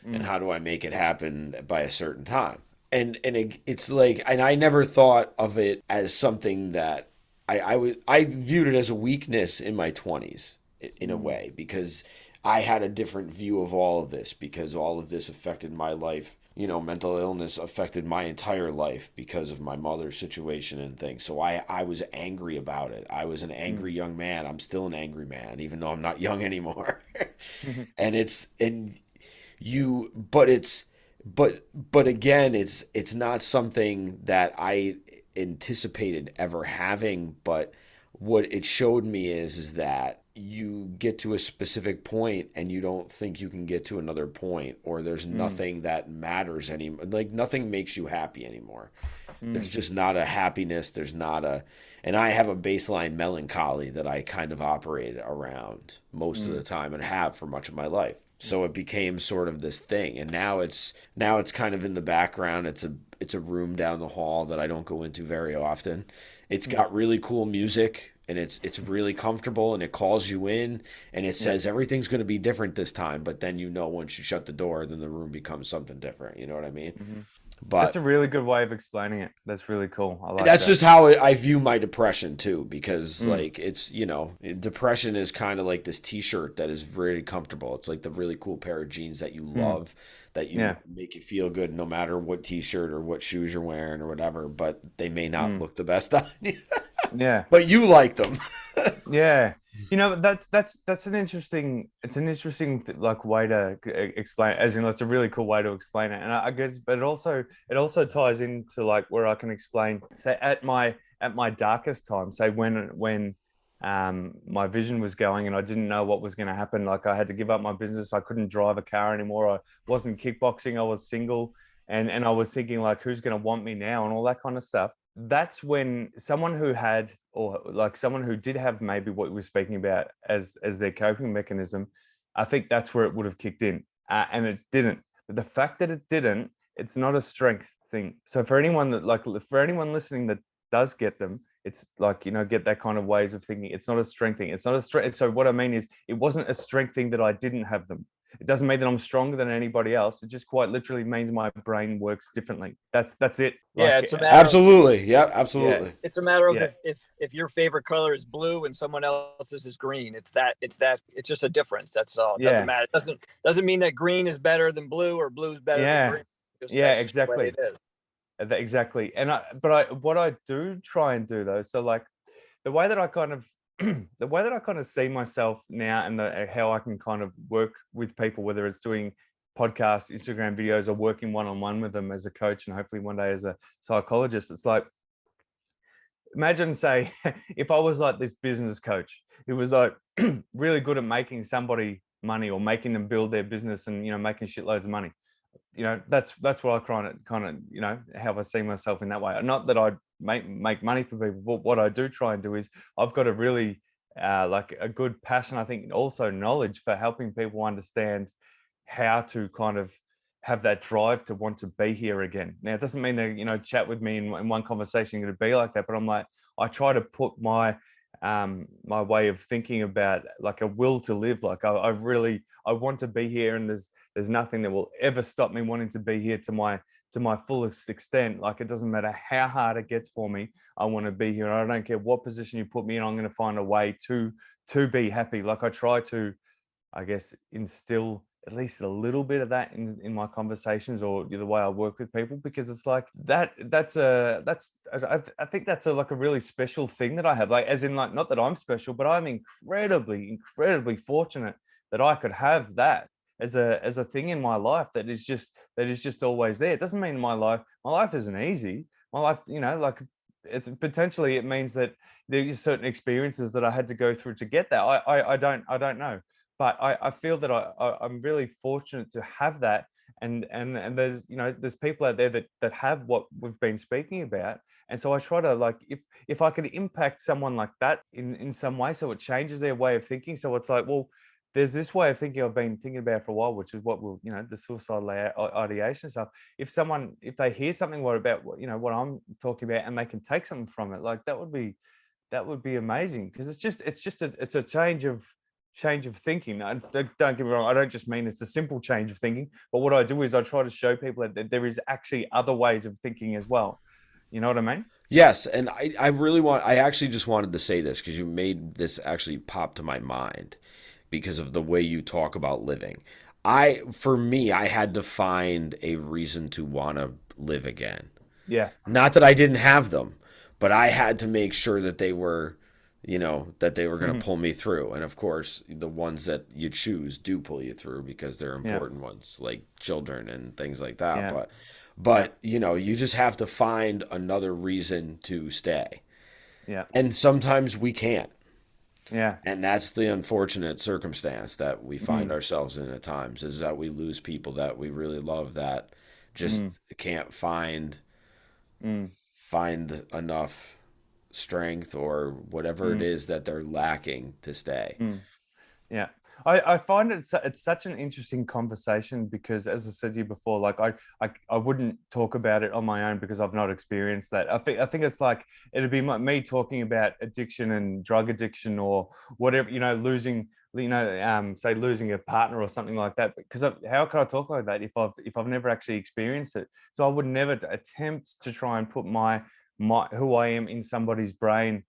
And how do I make it happen by a certain time? And it's and I never thought of it as something that I viewed it as a weakness in my 20s in a way, because I had a different view of all of this, because all of this affected my life. Mental illness affected my entire life because of my mother's situation and things. So I was angry about it. I was an angry young man. I'm still an angry man, even though I'm not young anymore. But again, it's not something that I anticipated ever having. But what it showed me is that you get to a specific point and you don't think you can get to another point, or there's nothing that matters anymore. Nothing makes you happy anymore. There's just not a happiness. And I have a baseline melancholy that I kind of operate around most of the time, and have for much of my life. So it became sort of this thing, and now it's kind of in the background. It's a room down the hall that I don't go into very often. It's got really cool music, and it's really comfortable, and it calls you in, and it says everything's going to be different this time. But then once you shut the door, then the room becomes something different. You know what I mean? But that's a really good way of explaining it. That's really cool. I like that's that. just how I view my depression too, because it's depression is kind of like this T-shirt that is really comfortable. It's like the really cool pair of jeans that you love, that make you feel good no matter what T-shirt or what shoes you're wearing or whatever. But they may not look the best on you. But you like them. That's an interesting way to explain it, as in it's a really cool way to explain it. And I guess, but it also ties into where I can explain, say, at my at my darkest time, say when my vision was going and I didn't know what was going to happen. Like I had to give up my business. I couldn't drive a car anymore. I wasn't kickboxing. I was single. And I was thinking like, who's going to want me now and all that kind of stuff. That's when someone who had, or like someone who did have maybe what we were speaking about as their coping mechanism, I think that's where it would have kicked in. And it didn't. But the fact that it didn't, it's not a strength thing. So for anyone listening that does get them, it's like, get that kind of ways of thinking. It's not a strength thing. It's not a strength. So what I mean is it wasn't a strength thing that I didn't have them. It doesn't mean that I'm stronger than anybody else. It just quite literally means my brain works differently. That's it. Yeah, like, it's a matter absolutely. Yeah, absolutely. it's a matter of Yeah. if your favorite color is blue and someone else's is green. It's just a difference. That's all. It doesn't matter. It doesn't mean that green is better than blue or blue is better than green. Yeah, exactly. It is. Exactly. And what I do try and do though, so like the way that I kind of see myself now and how I can kind of work with people, whether it's doing podcasts, Instagram videos, or working one-on-one with them as a coach and hopefully one day as a psychologist, it's like, imagine, say, if I was like this business coach who was like really good at making somebody money or making them build their business and, making shitloads of money. That's what I kind of, how I see myself in that way. Not that I make money for people, but what I do try and do is I've got a really like a good passion, I think, also knowledge for helping people understand how to kind of have that drive to want to be here again. Now, it doesn't mean that, chat with me in one conversation going to be like that, but I'm like, I try to put my way of thinking about like a will to live. Like I want to be here, and there's nothing that will ever stop me wanting to be here to my fullest extent. Like it doesn't matter how hard it gets for me, I want to be here. And I don't care what position you put me in, I'm going to find a way to be happy. Like I try to, I guess, instill at least a little bit of that in my conversations or the way I work with people, because it's like I think that's like a really special thing that I have, like, as in, like, not that I'm special, but I'm incredibly fortunate that I could have that as a thing in my life that is just always there. It doesn't mean my life isn't easy. My life, like, it's potentially, it means that there's certain experiences that I had to go through to get that. I don't know. But I feel that I'm really fortunate to have that, and there's people out there that have what we've been speaking about, and so I try to, like, if I can impact someone like that in some way, so it changes their way of thinking. So it's like, well, there's this way of thinking I've been thinking about for a while, which is what will, the suicidal ideation stuff. If they hear something about what I'm talking about, and they can take something from it, like that would be amazing, because it's a change of thinking. Don't get me wrong, I don't just mean it's a simple change of thinking, but what I do is I try to show people that there is actually other ways of thinking as well. You know what I mean? Yes, and I actually just wanted to say this because you made this actually pop to my mind because of the way you talk about living. For me, I had to find a reason to want to live again. Yeah. Not that I didn't have them, but I had to make sure that they were going to pull me through. And of course, the ones that you choose do pull you through because they're important ones, like children and things like that. Yeah. But you just have to find another reason to stay. Yeah. And sometimes we can't. Yeah. And that's the unfortunate circumstance that we find ourselves in at times, is that we lose people that we really love that just can't find enough strength or whatever it is that they're lacking to stay. Yeah. I find it's such an interesting conversation because, as I said to you before, like I wouldn't talk about it on my own because I've not experienced that. I think it's like it'd be me talking about addiction and drug addiction or whatever, losing, say losing a partner or something like that. Because how can I talk like that if I've never actually experienced it? So I would never attempt to try and put my who I am in somebody's brain,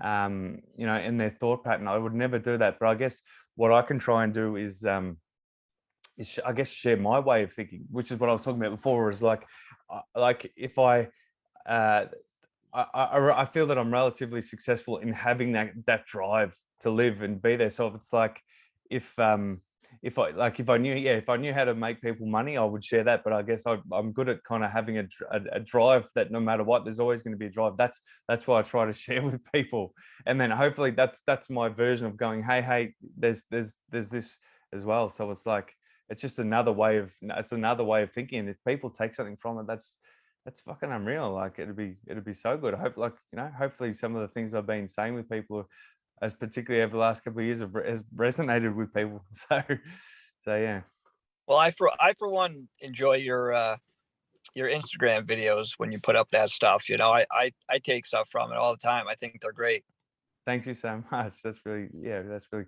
in their thought pattern. I would never do that. But I guess what I can try and do is I guess share my way of thinking, which is what I was talking about before. Is like if I feel that I'm relatively successful in having that drive to live and be there. So if it's like if if I knew how to make people money, I would share that. But I guess I'm good at kind of having a drive that no matter what, there's always going to be a drive. That's what I try to share with people. And then hopefully that's my version of going, hey, there's this as well. So it's like, it's just another way of thinking. If people take something from it, that's fucking unreal. Like it'd be so good. I hope, like, hopefully some of the things I've been saying with people, as particularly over the last couple of years, has resonated with people. So yeah. Well, I for one enjoy your Instagram videos when you put up that stuff. I take stuff from it all the time. I think they're great. Thank you so much. That's really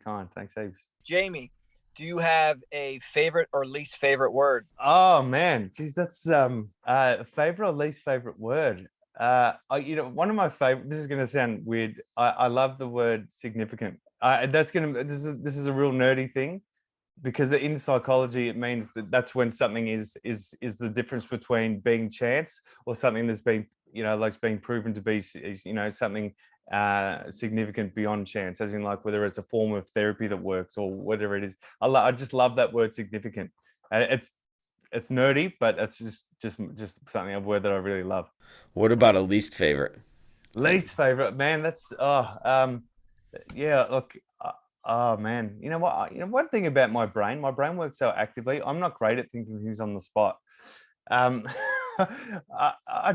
kind. Thanks heaps. Jamie, do you have a favorite or least favorite word? Oh man, geez, that's favorite or least favorite word. One of my favorite. This is going to sound weird. I love the word significant. This is a real nerdy thing, because in psychology it means that's when something is the difference between being chance or something that's been like being proven to be something significant beyond chance, as in like whether it's a form of therapy that works or whatever it is. I just love that word significant. It's nerdy, but it's just something, a word that I really love. What about a least favorite? Least favorite, man. That's yeah. Look, oh man, you know what? One thing about my brain works so actively. I'm not great at thinking things on the spot.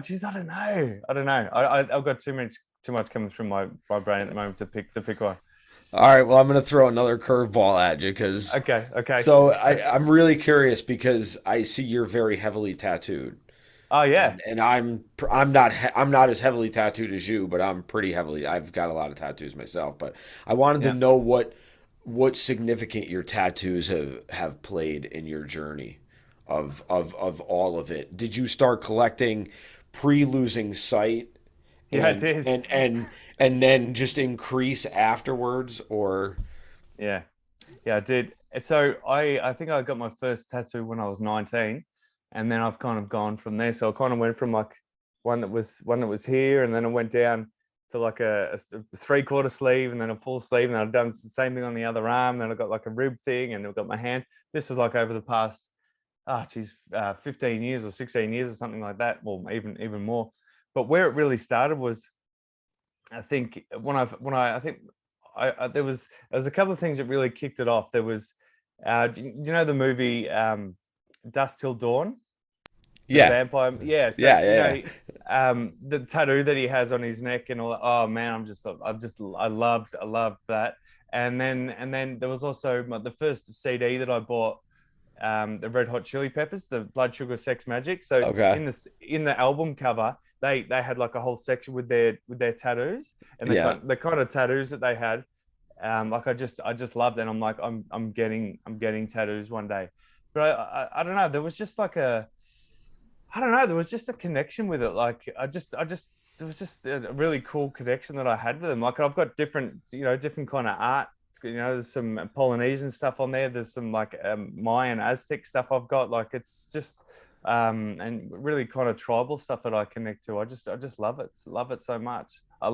Geez, I don't know. I've got too much coming through my brain at the moment to pick one. All right, well, I'm going to throw another curveball at you because Okay. So I'm really curious because I see you're very heavily tattooed. Oh yeah. And I'm not as heavily tattooed as you, but I'm pretty heavily. I've got a lot of tattoos myself, but I wanted to know what significant your tattoos have played in your journey of all of it. Did you start collecting pre-losing sight? Yeah, I did. And then just increase afterwards, or Yeah, I did. So I think I got my first tattoo when I was 19, and then I've kind of gone from there. So I kind of went from like one that was here, and then I went down to like a 3/4 sleeve, and then a full sleeve, and I've done the same thing on the other arm. Then I got like a rib thing, and I've got my hand. This is like over the past 15 years or 16 years or something like that, or even more. But where it really started was, I think there was a couple of things that really kicked it off. There was, do you know the movie Dusk Till Dawn? The yeah, vampire. Yeah. So the tattoo that he has on his neck and all that. Oh man, I loved that. And then there was also the first CD that I bought, the Red Hot Chili Peppers, the Blood Sugar Sex Magic. So okay, in the album cover, they had like a whole section with their tattoos, and the kind of tattoos that they had. Like I just loved it. And I'm like, I'm getting tattoos one day. But I don't know. There was just like there was just a connection with it. Like there was just a really cool connection that I had with them. Like I've got different kind of art. There's some Polynesian stuff on there. There's some like Mayan Aztec stuff I've got. Like it's just and really kind of tribal stuff that I connect to. I just love it so much. I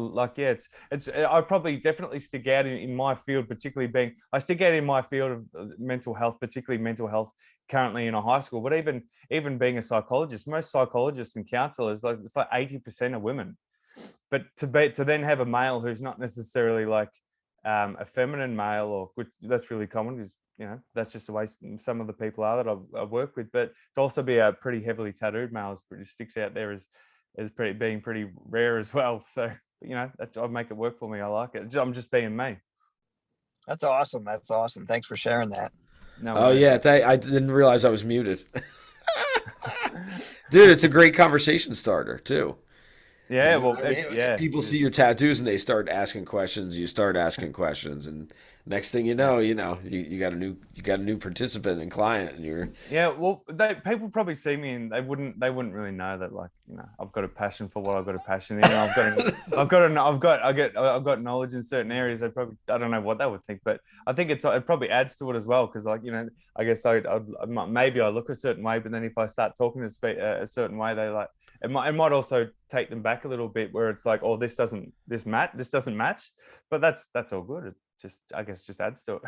probably definitely stick out in my field, particularly I stick out in my field of mental health, particularly mental health currently in a high school. But even being a psychologist, most psychologists and counselors, like it's like 80% are women. But to then have a male who's not necessarily like a feminine male, or which that's really common because that's just the way some of the people are that I work with. But to also be a pretty heavily tattooed male sticks out there as being pretty rare as well. So I make it work for me. I like it. I'm just being me. That's awesome. Thanks for sharing that. No oh worries. yeah, I didn't realize I was muted. Dude, it's a great conversation starter too. Yeah, You know well, what I mean? yeah. People see your tattoos and they start asking questions. You start asking questions, and next thing you know, you got a new participant and client, and you're Yeah, well, people probably see me and they wouldn't really know that, like, I've got a passion for what I've got a passion in. I've got knowledge in certain areas. I don't know what they would think, but I think it probably adds to it as well, because like I guess maybe I look a certain way, but then if I start talking a certain way, they like it might also take them back a little bit, where it's like, oh, this doesn't match, but that's all good. It just, I guess, just adds to it.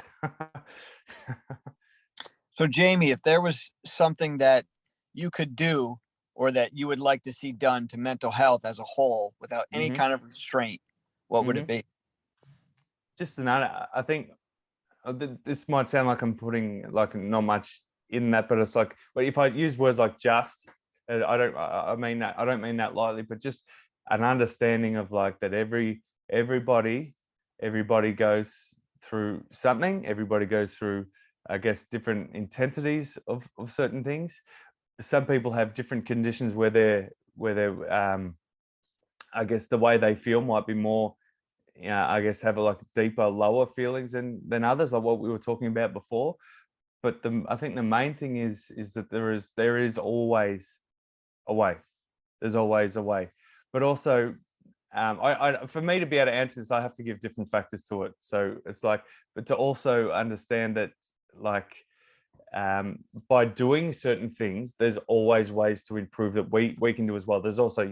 So Jamie, if there was something that you could do or that you would like to see done to mental health as a whole without any kind of restraint, what would it be? Just another, I think this might sound like I'm putting like not much in that, but it's like, but if I use words like just, I don't mean that lightly, but just an understanding of like that everybody goes through something. Everybody goes through, I guess, different intensities of certain things. Some people have different conditions where they're I guess the way they feel might be more, I guess, have like deeper, lower feelings than others, like what we were talking about before. But I think the main thing is that there is always a way. There's always a way. But also, for me to be able to answer this, I have to give different factors to it. So it's like, but to also understand that, like, by doing certain things, there's always ways to improve that we can do as well. There's also,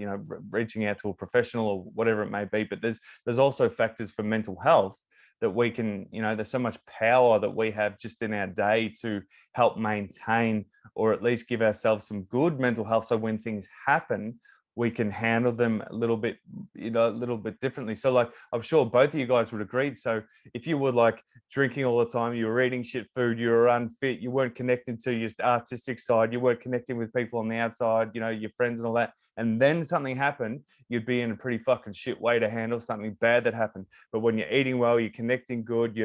reaching out to a professional or whatever it may be, but there's also factors for mental health that we can, there's so much power that we have just in our day to help maintain or at least give ourselves some good mental health. So when things happen, we can handle them a little bit differently. So like, I'm sure both of you guys would agree. So if you were like drinking all the time, you were eating shit food, you were unfit, you weren't connecting to your artistic side, you weren't connecting with people on the outside, your friends and all that, and then something happened, you'd be in a pretty fucking shit way to handle something bad that happened. But when you're eating well, you're connecting good,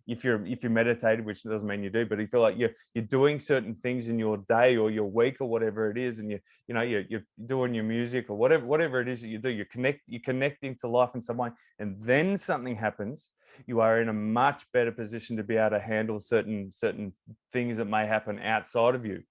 if you're meditated, which doesn't mean you do, but you feel like you're doing certain things in your day or your week or whatever it is, and you're doing your music or whatever it is that you do, you're connecting to life in some way, and then something happens, you are in a much better position to be able to handle certain things that may happen outside of you.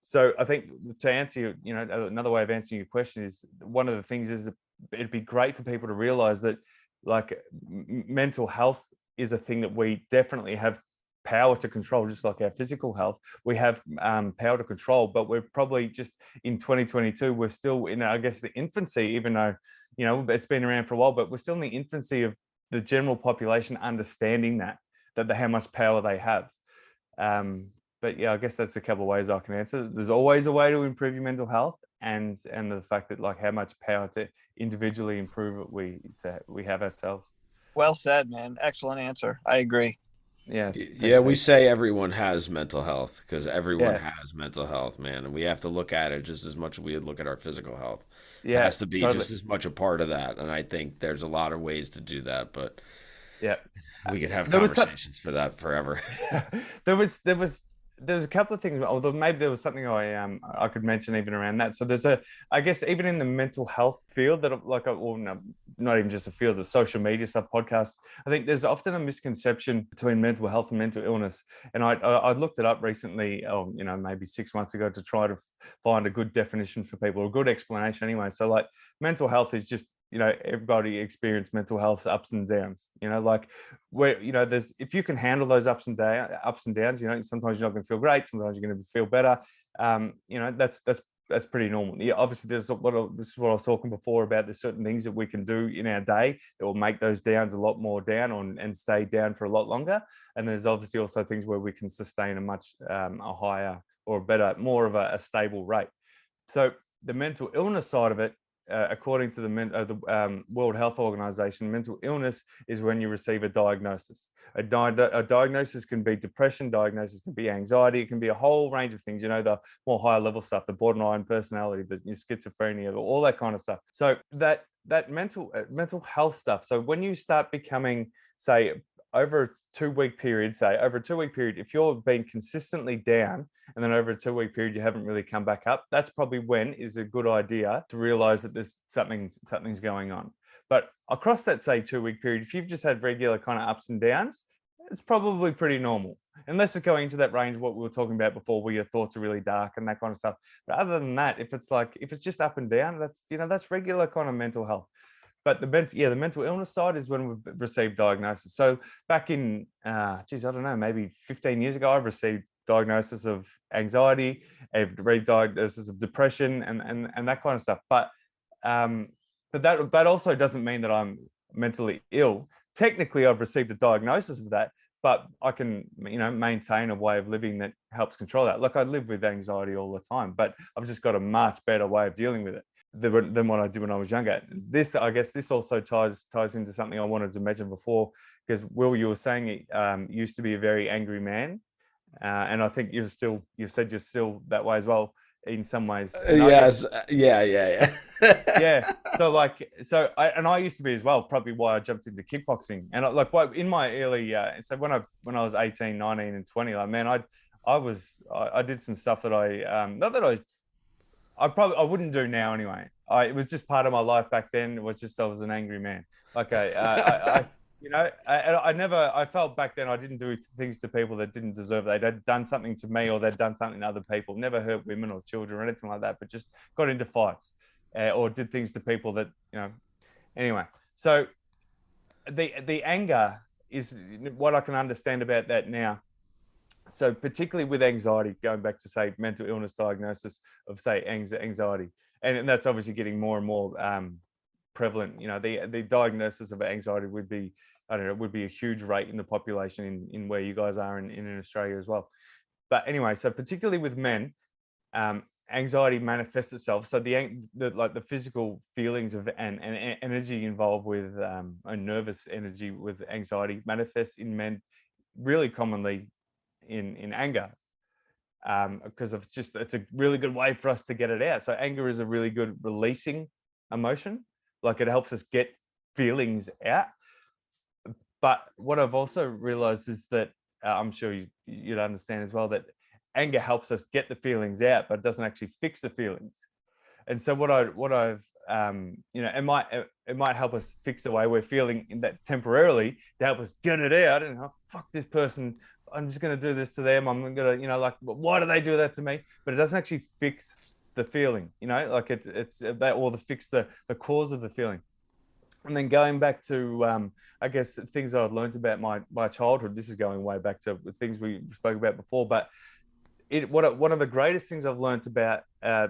So I think to answer you, another way of answering your question is, one of the things is that it'd be great for people to realize that, like, mental health is a thing that we definitely have power to control, just like our physical health. We have power to control, but we're probably just in 2022, we're still in, I guess, the infancy, even though, it's been around for a while, but we're still in the infancy of the general population understanding that how much power they have. But yeah, I guess that's a couple of ways I can answer. There's always a way to improve your mental health, and the fact that, like, how much power to individually improve it we have ourselves. Well said, man. Excellent answer. I agree. Yeah. Yeah, we say everyone has mental health because everyone Yeah. has mental health, man. And we have to look at it just as much as we look at our physical health. It Yeah, has to be totally. just as much a part of that. And I think there's a lot of ways to do that, but Yeah, we could have There was conversations for that forever. There was a couple of things, although maybe there was something I could mention even around that. So I guess even in the mental health field, that no, not even just a field, the social media stuff, podcasts, I think there's often a misconception between mental health and mental illness. And I looked it up recently, maybe 6 months ago, to try to find a good definition for people, a good explanation anyway. So like, mental health is just, everybody experience mental health ups and downs, like, where, there's, if you can handle those ups and downs, sometimes you're not going to feel great, sometimes you're going to feel better. That's pretty normal. Yeah, obviously this is what I was talking before about. There's certain things that we can do in our day that will make those downs a lot more down and stay down for a lot longer. And there's obviously also things where we can sustain a much a higher or better, more of a stable rate. So the mental illness side of it, according to the World Health Organization, mental illness is when you receive a diagnosis. A diagnosis can be depression, diagnosis can be anxiety, it can be a whole range of things, the more higher level stuff, the borderline personality, the schizophrenia, all that kind of stuff. So that mental health stuff. So when you start becoming, say, over a 2-week period, if you're being consistently down, and then over a 2-week period you haven't really come back up, that's probably when is a good idea to realize that there's something's going on. But across that, say, 2-week period, if you've just had regular kind of ups and downs, it's probably pretty normal, unless it's going into that range what we were talking about before, where your thoughts are really dark and that kind of stuff. But other than that, if it's just up and down, that's regular kind of mental health. But the mental illness side is when we've received diagnosis. So back in, I don't know, maybe 15 years ago, I've received diagnosis of anxiety, I've read diagnosis of depression and that kind of stuff. But that also doesn't mean that I'm mentally ill. Technically, I've received a diagnosis of that, but I can, maintain a way of living that helps control that. Like I live with anxiety all the time, but I've just got a much better way of dealing with it than what I did when I was younger. I guess this also ties into something I wanted to mention before, because Will, you were saying it used to be a very angry man, and I think you've said you're still that way as well in some ways. And I guess, Yes. Yeah. yeah. So I used to be as well, probably why I jumped into kickboxing. And in my early, so when I was 18, 19 and 20, like, man, I did some stuff that not that I wouldn't do now anyway. It was just part of my life back then. It was just, I was an angry man. Like I felt back then I didn't do things to people that didn't deserve it. They'd done something to me, or they'd done something to other people. Never hurt women or children or anything like that, but just got into fights, or did things to people that, anyway. So the anger is what I can understand about that now. So particularly with anxiety, going back to, say, mental illness diagnosis of, say, anxiety, and that's obviously getting more and more prevalent. The diagnosis of anxiety would be, I don't know, would be a huge rate in the population in where you guys are in Australia as well. But anyway, so particularly with men, anxiety manifests itself. So the physical feelings of and energy involved with a nervous energy with anxiety manifests in men really commonly in anger, because it's a really good way for us to get it out. So anger is a really good releasing emotion. Like, it helps us get feelings out. But what I've also realized is that I'm sure you'd understand as well, that anger helps us get the feelings out, but it doesn't actually fix the feelings. And so what I've it might help us fix the way we're feeling in that temporarily, to help us get it out. And, oh, fuck this person, I'm just going to do this to them. I'm going to, like, why do they do that to me? But it doesn't actually fix the feeling, like it's that, or fix the cause of the feeling. And then going back to, I guess, things I've learned about my childhood. This is going way back to the things we spoke about before, but one of the greatest things I've learned about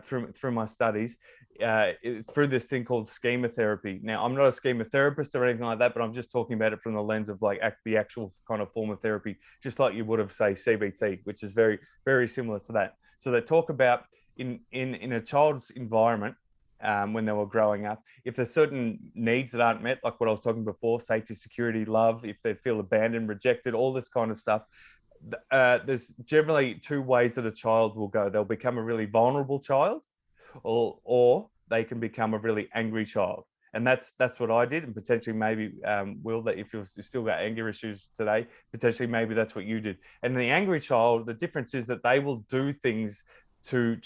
through my studies, through this thing called schema therapy. Now, I'm not a schema therapist or anything like that, but I'm just talking about it from the lens of, like, the actual kind of form of therapy, just like you would have, say, CBT, which is very, very similar to that. So they talk about in a child's environment, when they were growing up, if there's certain needs that aren't met, like what I was talking before, safety, security, love, if they feel abandoned, rejected, all this kind of stuff, there's generally two ways that a child will go. They'll become a really vulnerable child, or they can become a really angry child. And that's what I did. And potentially maybe, Will, that if you've still got anger issues today, potentially maybe that's what you did. And the angry child, the difference is that they will do things to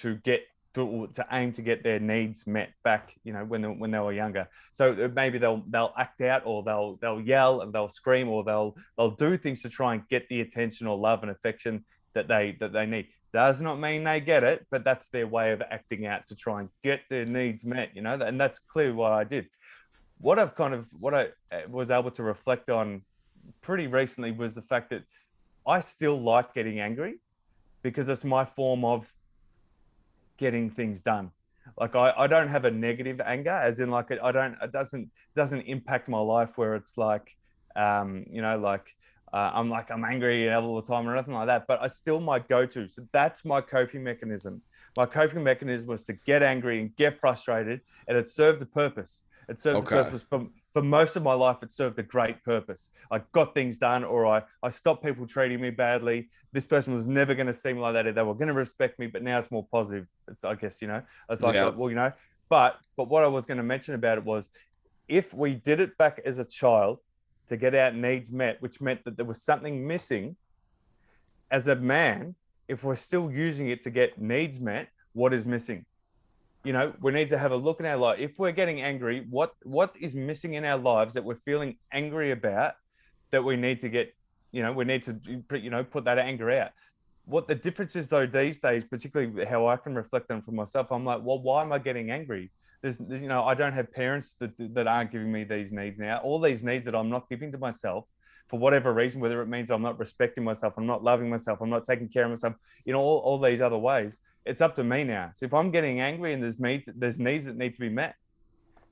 aim to get their needs met back, when they were younger. So maybe they'll act out, or they'll yell and they'll scream, or they'll do things to try and get the attention or love and affection that they need. Does not mean they get it, but that's their way of acting out to try and get their needs met, and that's clearly what I did. What I was able to reflect on pretty recently was the fact that I still like getting angry, because it's my form of getting things done. Like, I don't have a negative anger, as in, like, it doesn't impact my life where it's like, I'm angry all the time or anything like that, but I still might go to. So that's my coping mechanism. My coping mechanism was to get angry and get frustrated, and it served a purpose. It served a purpose for most of my life. It served a great purpose. I got things done, or I stopped people treating me badly. This person was never going to see me like that. They were going to respect me, but now it's more positive. It's, I guess, it's like, Yeah. well, but what I was going to mention about it was, if we did it back as a child to get our needs met, which meant that there was something missing, as a man, if we're still using it to get needs met, what is missing? We need to have a look in our life. If we're getting angry, what is missing in our lives that we're feeling angry about, that we need to get, we need to, put that anger out. What the difference is, though, these days, particularly how I can reflect on for myself, I'm like, well, why am I getting angry? There's I don't have parents that aren't giving me these needs now. All these needs that I'm not giving to myself, for whatever reason, whether it means I'm not respecting myself, I'm not loving myself, I'm not taking care of myself, all these other ways. It's up to me now. So if I'm getting angry and there's needs that need to be met,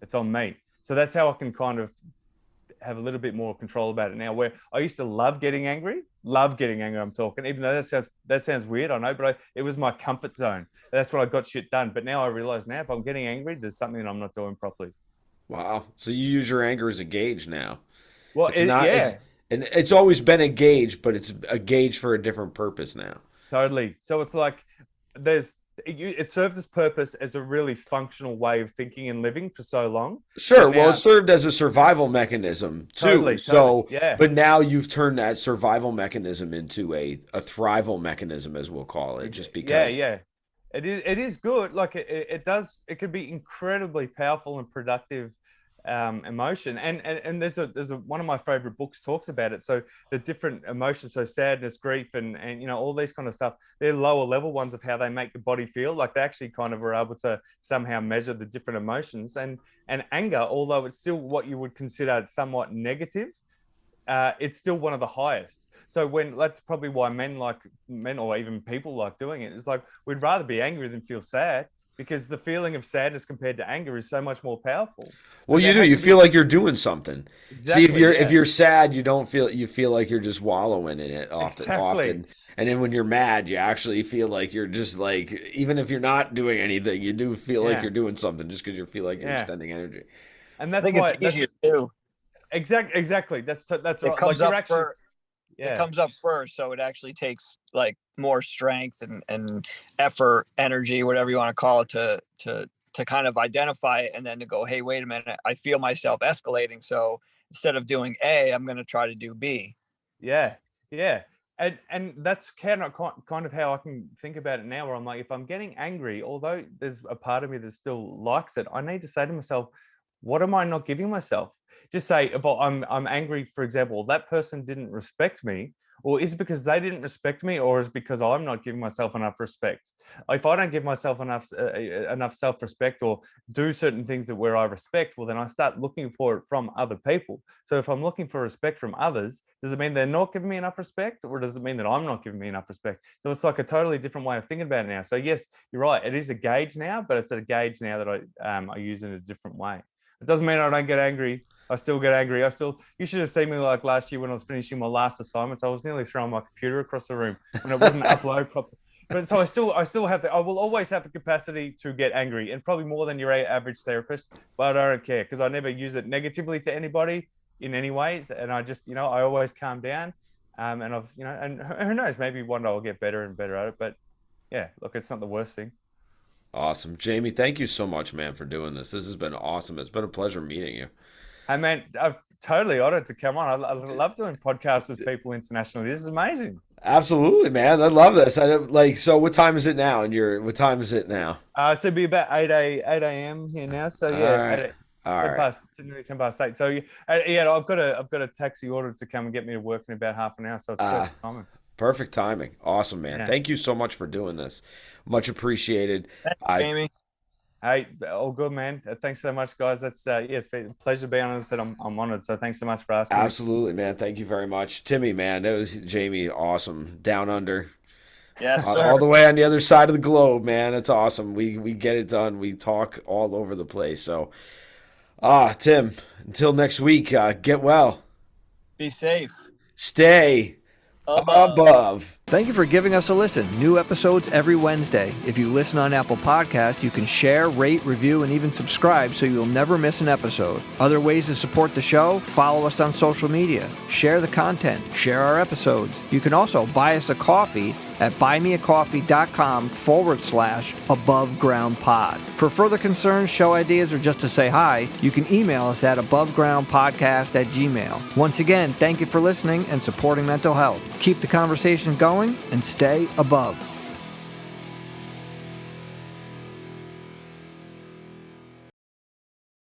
it's on me. So that's how I can kind of have a little bit more control about it now, where I used to love getting angry. I'm talking, even though that sounds weird, I know, but it was my comfort zone. That's what I got shit done. But now I realize if I'm getting angry, there's something that I'm not doing properly. Wow. So you use your anger as a gauge now. Well, And it's always been a gauge, but it's a gauge for a different purpose now. Totally. So it's like it served its purpose as a really functional way of thinking and living for so long. Sure. Well, it served as a survival mechanism too. Totally, so, yeah. But now you've turned that survival mechanism into a thrival mechanism, as we'll call it, just because. Yeah. It is good. Like it can be incredibly powerful and productive emotion. And there's one of my favorite books talks about it. So the different emotions, so sadness, grief, and all these kind of stuff, they're lower level ones of how they make the body feel. Like they actually kind of are able to somehow measure the different emotions. And anger, although it's still what you would consider somewhat negative, it's still one of the highest. So that's probably why men or even people like doing it. It's like we'd rather be angry than feel sad, because the feeling of sadness compared to anger is so much more powerful. Well, you feel like you're doing something. Exactly, See, if you're sad, you feel like you're just wallowing in it often. And then when you're mad, you actually feel like you're just like, even if you're not doing anything, you do feel like you're doing something just because you feel like you're extending energy. And that's why it's easier too. Exactly. That's right. It comes it comes up first, so it actually takes like more strength and effort, energy, whatever you want to call it, to kind of identify it, and then to go, hey, wait a minute, I feel myself escalating, so instead of doing A, I'm going to try to do B. Yeah. And that's kind of how I can think about it now, where I'm like, if I'm getting angry, although there's a part of me that still likes it, I need to say to myself, what am I not giving myself? Just say, if I'm angry, for example, that person didn't respect me, or is it because they didn't respect me, or is it because I'm not giving myself enough respect? If I don't give myself enough self-respect, or do certain things where I respect, well, then I start looking for it from other people. So if I'm looking for respect from others, does it mean they're not giving me enough respect, or does it mean that I'm not giving me enough respect? So it's like a totally different way of thinking about it now. So yes, you're right. It is a gauge now, but it's a gauge now that I use in a different way. It doesn't mean I don't get angry. I still get angry. You should have seen me like last year when I was finishing my last assignments. I was nearly throwing my computer across the room when it wouldn't upload properly. But so I will always have the capacity to get angry, and probably more than your average therapist, but I don't care, because I never use it negatively to anybody in any ways. And I just, I always calm down. And I've, and who knows, maybe one day I'll get better and better at it. But yeah, look, it's not the worst thing. Awesome. Jamie, thank you so much, man, for doing this. This has been awesome. It's been a pleasure meeting you. Hey, man, I'm totally honored to come on. I love doing podcasts with people internationally. This is amazing. Absolutely, man. I love this. So what time is it now? What time is it now? So it'd be about 8 a.m. here now. So yeah, all right. 10 past 8. So yeah, I've got a taxi order to come and get me to work in about half an hour. So it's perfect timing. Perfect timing. Awesome, man. Yeah. Thank you so much for doing this. Much appreciated. Thanks, Jamie. Hey, all good, man. Thanks so much, guys. That's it's been a pleasure being on. As I said, I'm honored. So thanks so much for asking. Absolutely, man. Thank you very much, Timmy. Man, that was Jamie. Awesome. Down under. Yes, sir. All the way on the other side of the globe, man. That's awesome. We get it done. We talk all over the place. So, Tim. Until next week. Get well. Be safe. Stay above. Thank you for giving us a listen. New episodes every Wednesday. If you listen on Apple Podcasts, you can share, rate, review, and even subscribe so you'll never miss an episode. Other ways to support the show: follow us on social media, share the content, share our episodes. You can also buy us a coffee at buymeacoffee.com/abovegroundpod. For further concerns, show ideas, or just to say hi, you can email us at abovegroundpodcast@gmail.com. Once again, thank you for listening and supporting mental health. Keep the conversation going and stay above.